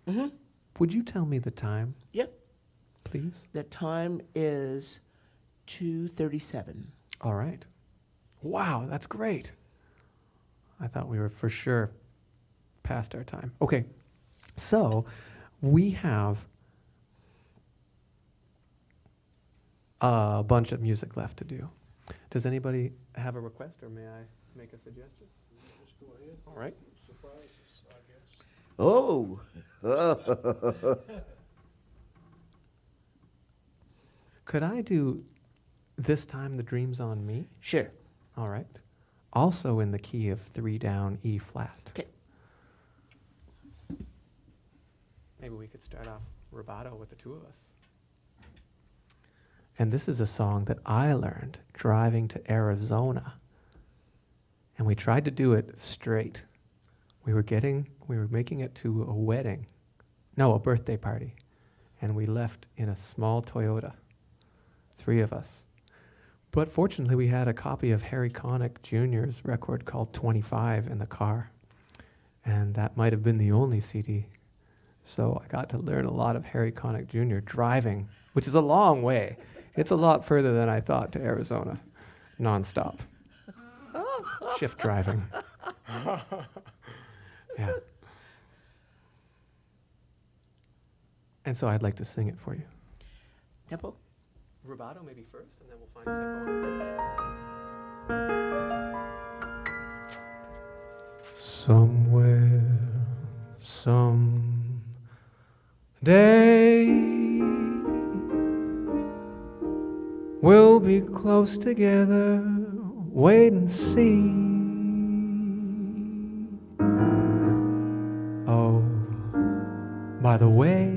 Mm-hmm. Would you tell me the time, Yep. please? The time is 2:37. All right. Wow, that's great. I thought we were for sure past our time. Okay, so we have a bunch of music left to do. Does anybody have a request, or may I make a suggestion? Just go ahead. All right. Surprises, I guess. Oh. Could I do This Time the Dream's on Me? Sure. All right. Also in the key of 3 down, E flat. Okay. Maybe we could start off rubato with the two of us. And this is a song that I learned driving to Arizona. And we tried to do it straight. We were making it to a wedding. No, a birthday party. And we left in a small Toyota. 3 of us. But fortunately, we had a copy of Harry Connick Jr.'s record called 25 in the car. And that might have been the only CD. So I got to learn a lot of Harry Connick Jr. driving, which is a long way. It's a lot further than I thought to Arizona, nonstop. Shift driving. Yeah. And so I'd like to sing it for you. Tempo. Rubato maybe first, and then we'll find a tempo. Somewhere, someday, we'll be close together. Wait and see. Oh, by the way,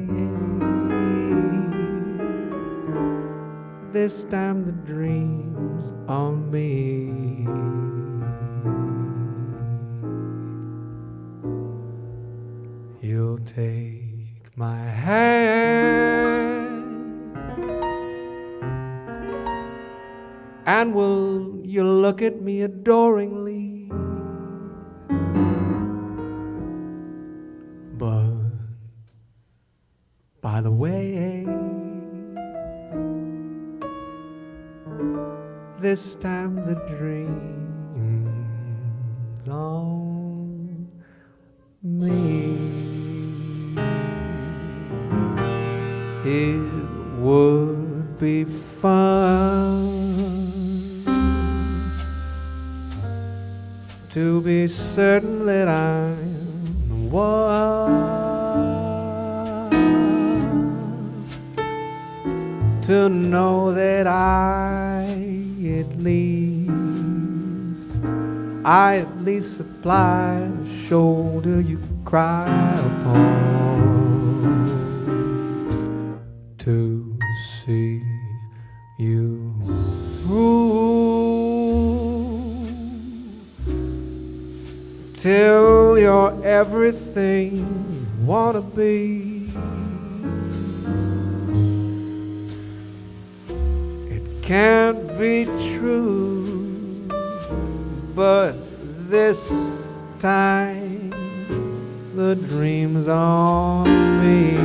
this time the dream's on me. You'll take my hand, and will you look at me adoringly? But by the way, this time the dream's on me. It would be fun to be certain that I'm the one, to know that I at least supply the shoulder you cry upon, to see you through till you're everything you wanna be. It can't be true, but this time the dream's on me.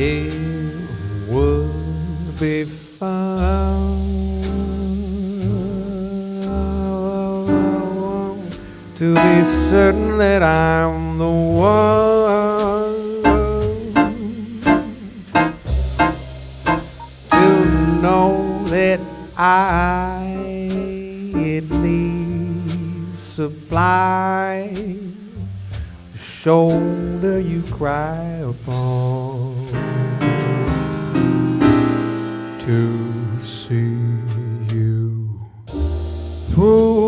it would be fun to be certain that I'm the one to know that I at least supply the shoulder you cry upon to see you through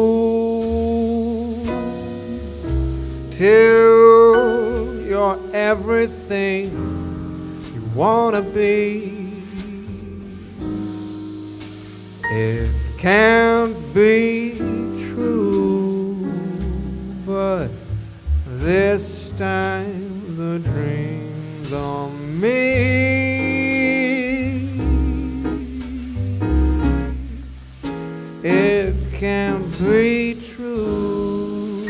till you're everything you wanna be. It can't be true, but this time the dream's on me. It can't be true,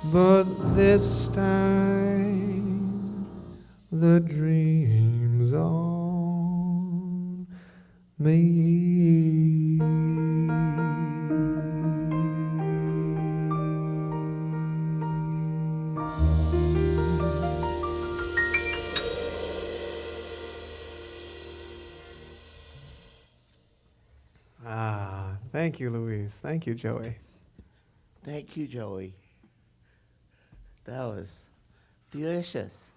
but this time the dream's on me. Thank you, Louise. Thank you, Joey. Thank you, Joey. That was delicious.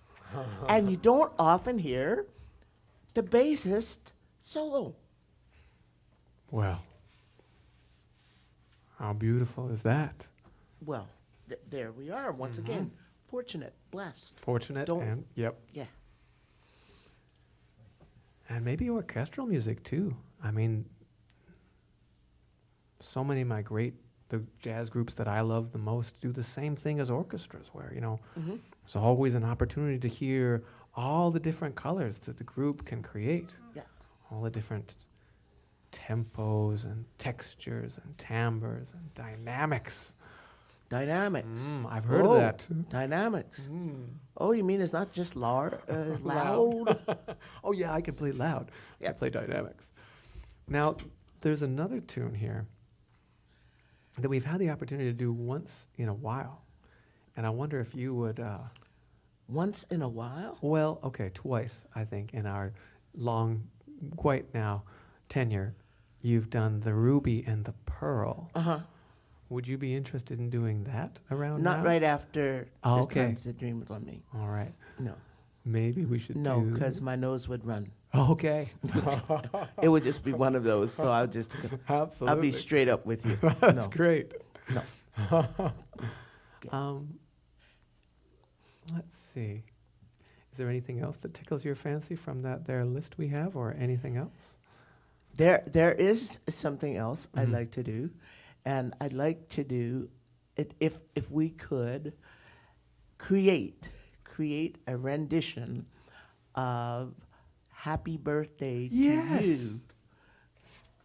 And you don't often hear the bassist solo. Well, how beautiful is that? Well, there we are once again. Fortunate, blessed. Fortunate and, yep. Yeah. And maybe orchestral music too. I mean, so many of the jazz groups that I love the most do the same thing as orchestras, where, there's always an opportunity to hear all the different colors that the group can create. Yeah. All the different tempos and textures and timbres and dynamics. Dynamics. I've heard of that. Dynamics. Oh, you mean it's not just loud? Oh yeah, I can play loud. I play dynamics. Now, there's another tune here that we've had the opportunity to do once in a while. And I wonder if you would... Once in a while? Well, okay, twice, I think, in our long, quite now, tenure. You've done the Ruby and the Pearl. Uh-huh. Would you be interested in doing that around Not now? right after Oh, This okay. Time's the Dream Was on Me. All right. No. Maybe we should No, do... because my nose would run. Okay. It would just be one of those, so I'll Absolutely. I'll be straight up with you. That's No. great. No. Let's see. Is there anything else that tickles your fancy from there list we have, or anything else? There is something else I'd like to do, and I'd like to do it if we could create a rendition of Happy Birthday to You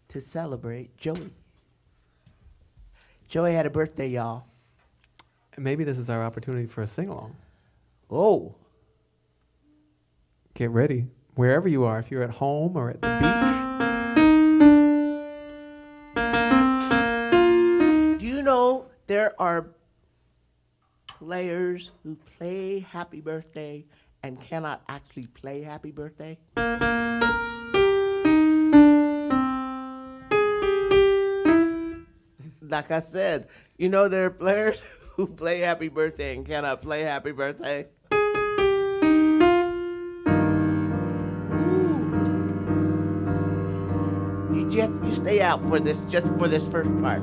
to celebrate Joey. Joey had a birthday, y'all. Maybe this is our opportunity for a sing-along. Oh, Get ready, wherever you are, if you're at home or at the beach. do you know there are players who play Happy Birthday and cannot actually play Happy Birthday? Like I said, you know there are players who play Happy Birthday and cannot play Happy Birthday. You stay out for this, just for this first part.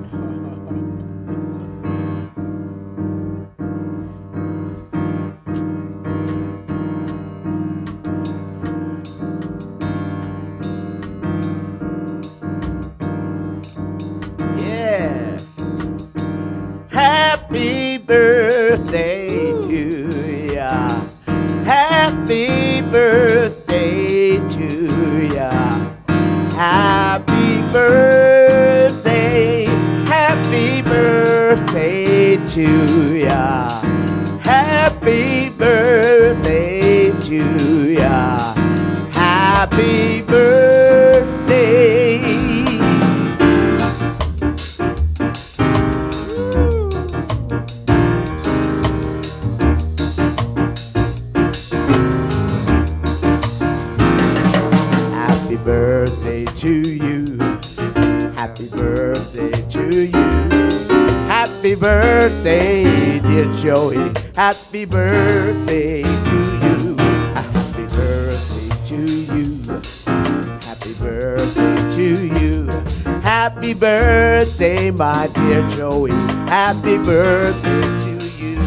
Yeah. Happy birthday to ya. Happy birthday to ya. Happy birthday. Happy birthday to ya. Happy birthday to ya. Happy birthday. Happy birthday to you. Happy birthday to you. Happy birthday, dear Joey. Happy birthday to you. Happy birthday to you. Happy birthday to you. Happy birthday, my dear Joey. Happy birthday to you.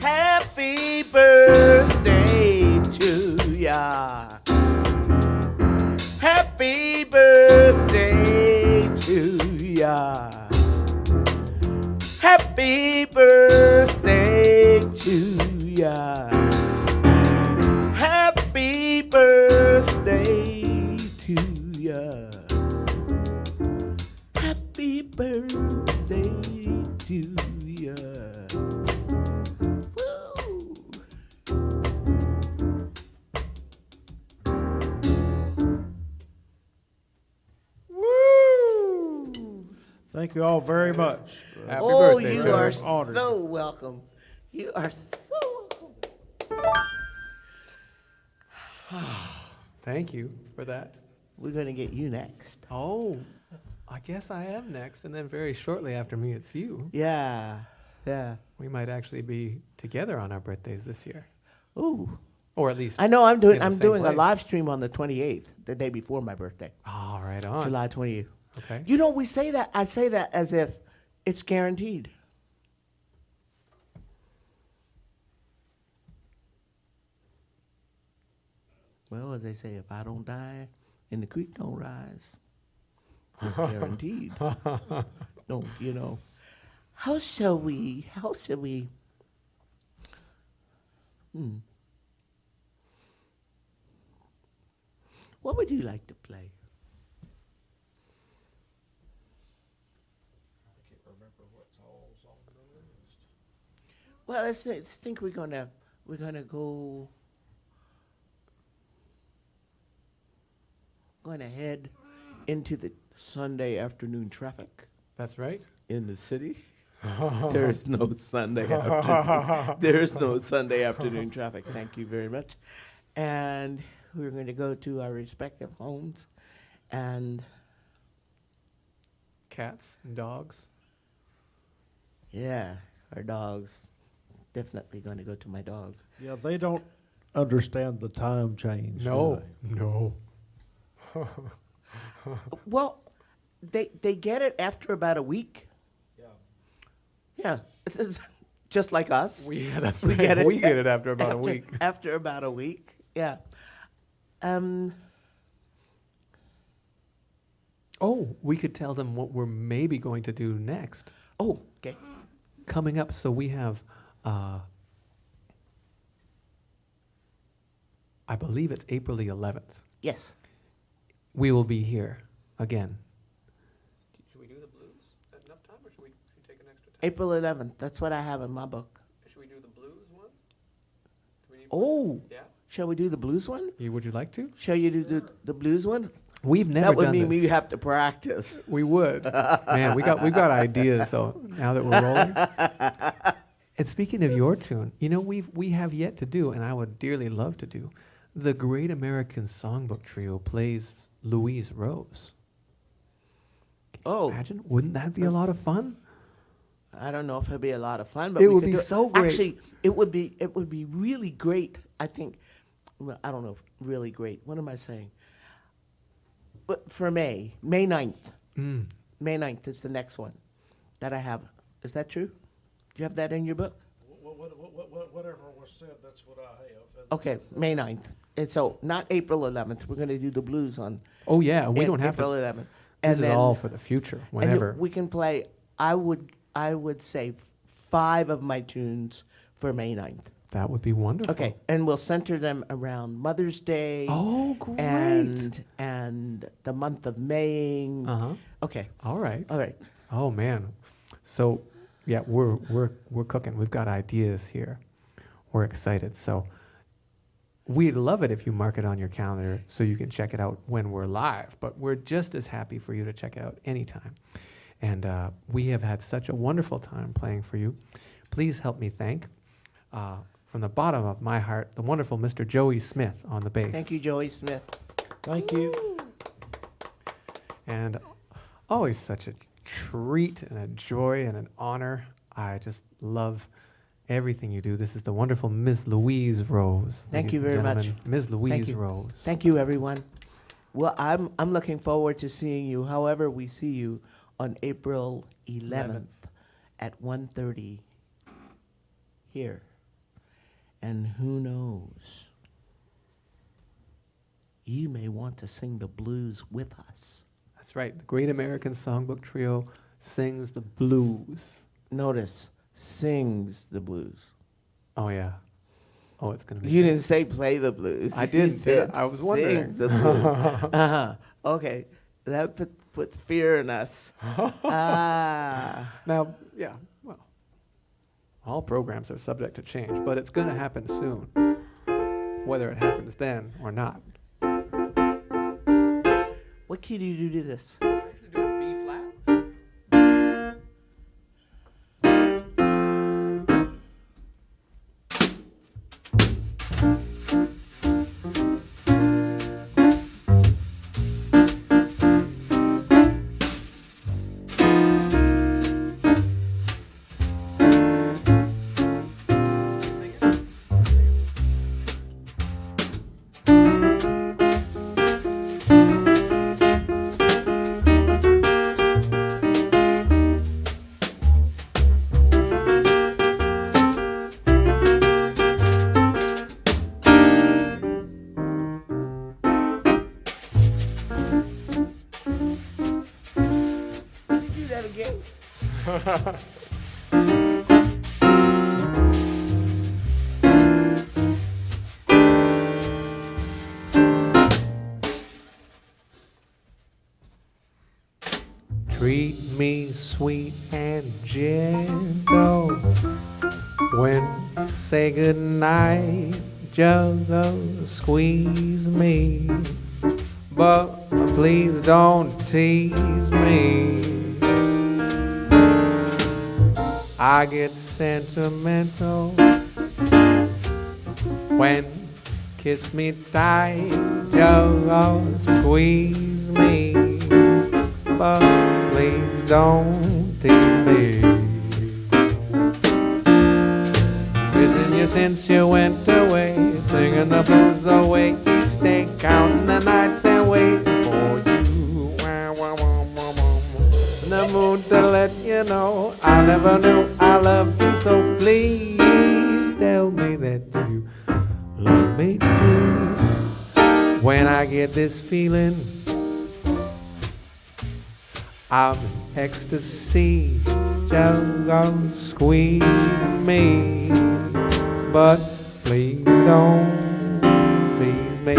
Happy birthday to ya. Happy birthday to ya. Happy birthday to ya. Happy birthday to ya. Happy birthday to ya. Thank you all very much. Happy Oh, birthday, you Joe. are Honored. so welcome. You are so welcome. Thank you for that. We're going to get you next. Oh, I guess I am next, and then very shortly after me, it's you. Yeah, yeah. We might actually be together on our birthdays this year, Ooh. or at least. I know in the I'm same doing a place. live stream on the 28th, the day before my birthday. Oh, right on. July 28th. Okay. You know, we say that, I say that as if it's guaranteed. Well, as they say, if I don't die and the creek don't rise, it's guaranteed. Don't, you know. How shall we, what would you like to play? I can't remember what's all on the list. Well, let's think we're gonna go. Going to head into the Sunday afternoon traffic That's right. in the city. There is no Sunday afternoon. There is no Sunday afternoon traffic. Thank you very much. And we're going to go to our respective homes, and Cats and dogs. yeah, our dogs. Definitely going to go to my dogs. Yeah, they don't understand the time change. do No, they? no. Well, they get it after about a week. Yeah. Yeah, it's just like us. Yeah, that's We right. get it. We get it after about a After- week. After about a week, yeah. Oh, we could tell them what we're maybe going to do next. Oh, okay. Coming up, so we have, I believe it's April the 11th. Yes. We will be here again. Should we do the blues at enough time, or should we take an extra time? April 11th. That's what I have in my book. Should we do the blues one? Do we need Oh, Yeah. shall we do the blues one? Would you like to? Shall you do the blues one? We've never That would done mean this. we have to practice. We would. Man, we've got ideas though, now that we're rolling. And speaking of your tune, you know, we have yet to do, and I would dearly love to do, the Great American Songbook Trio plays Louise Rose. Oh, Imagine, wouldn't that be a lot of fun? I don't know if it'd be a lot of fun, but It we would could be do so great. Actually, it would be really great. I think. Well, I don't know if really great. What am I saying? But for May 9th. Mm. May 9th is the next one that I have. Is that true? Do you have that in your book? Whatever was said, that's what I have. Okay, May 9th. And so not April 11th. We're going to do the blues on Oh yeah, we don't have April to. 11th. This is all for the future, whenever. And we can play, I would say 5 of my tunes for May 9th. That would be wonderful. Okay, and we'll center them around Mother's Day. Oh, great. And the month of May. Uh-huh. Okay, All right. all right. Oh man. So yeah, we're cooking. We've got ideas here. We're excited. So we'd love it if you mark it on your calendar so you can check it out when we're live. But we're just as happy for you to check it out anytime. And we have had such a wonderful time playing for you. Please help me thank, from the bottom of my heart, the wonderful Mr. Joey Smith on the bass. Thank you, Joey Smith. Thank you. And always such a treat and a joy and an honor. I just love everything you do. This is the wonderful Ms. Louise Rose. Thank ladies you and very much. gentlemen. Ms. Louise you. Rose. Thank you, everyone. Well, I'm looking forward to seeing you, however we see you, on April 11th at 1:30 here. And who knows? You may want to sing the blues with us. That's right. The Great American Songbook Trio sings the blues. Notice, sings the blues. Oh, yeah. Oh, it's going to be... You didn't say play the blues. I You did. said I was wondering. sings the blues. Uh-huh. Okay, that puts fear in us. Ah. Now, yeah, well, all programs are subject to change, but it's going to happen soon, whether it happens then or not. What key do you do this? I actually do it B flat. Do that again. Treat me sweet and gentle when say goodnight. Just squeeze me, but please don't tease me. I get sentimental when kiss me tight. Just squeeze me, but please don't tease me. Missing you since you went away, singing the blues away each day, counting the nights and waiting for you. In the mood to let you know I never knew I loved you, so please tell me that you love me too. When I get this feeling, I'm in ecstasy. Just gonna squeeze me, but please don't tease me.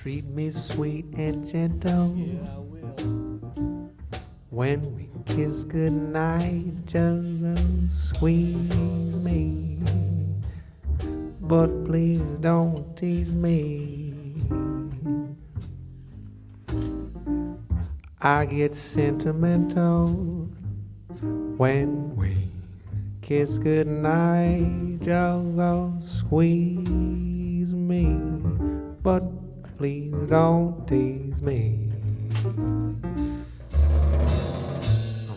treat me sweet and gentle. Yeah, I will. When we kiss goodnight, just squeeze me. But please don't tease me. I get sentimental when we kiss goodnight. Just squeeze me. But please don't tease me.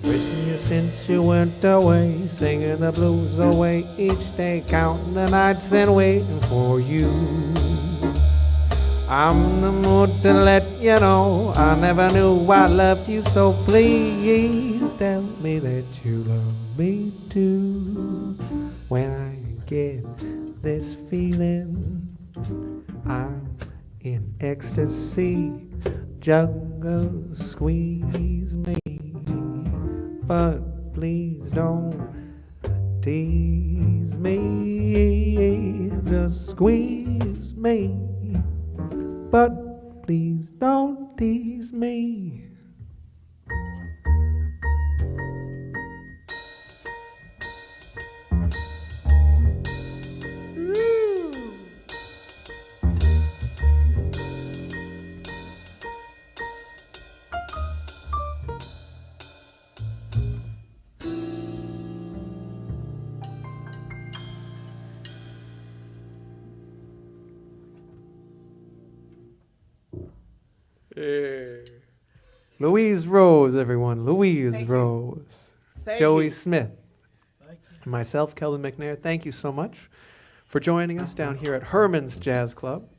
Missing you since you went away, singing the blues away each day, counting the nights and waiting for you. I'm in the mood to let you know I never knew I loved you, so please tell me that you love me too. When I get this feeling, I'm in ecstasy. Just squeeze me. But please don't tease me. Just squeeze me. But please don't tease me. Louise Rose, everyone. Louise Thank you. Rose. Thank Joey you. Smith. Thank you. And myself, Kelvin McNair, thank you so much for joining us down here at Herman's Jazz Club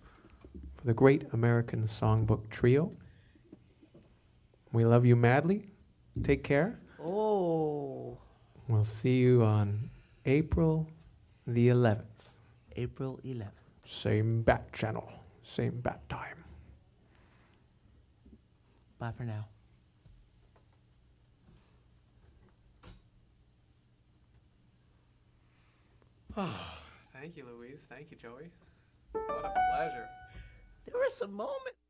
for the Great American Songbook Trio. We love you madly. Take care. Oh, We'll see you on April the 11th. April 11th. Same bat channel, same bat time. Bye for now. Thank you, Louise. Thank you, Joey. What a pleasure. There were some moments.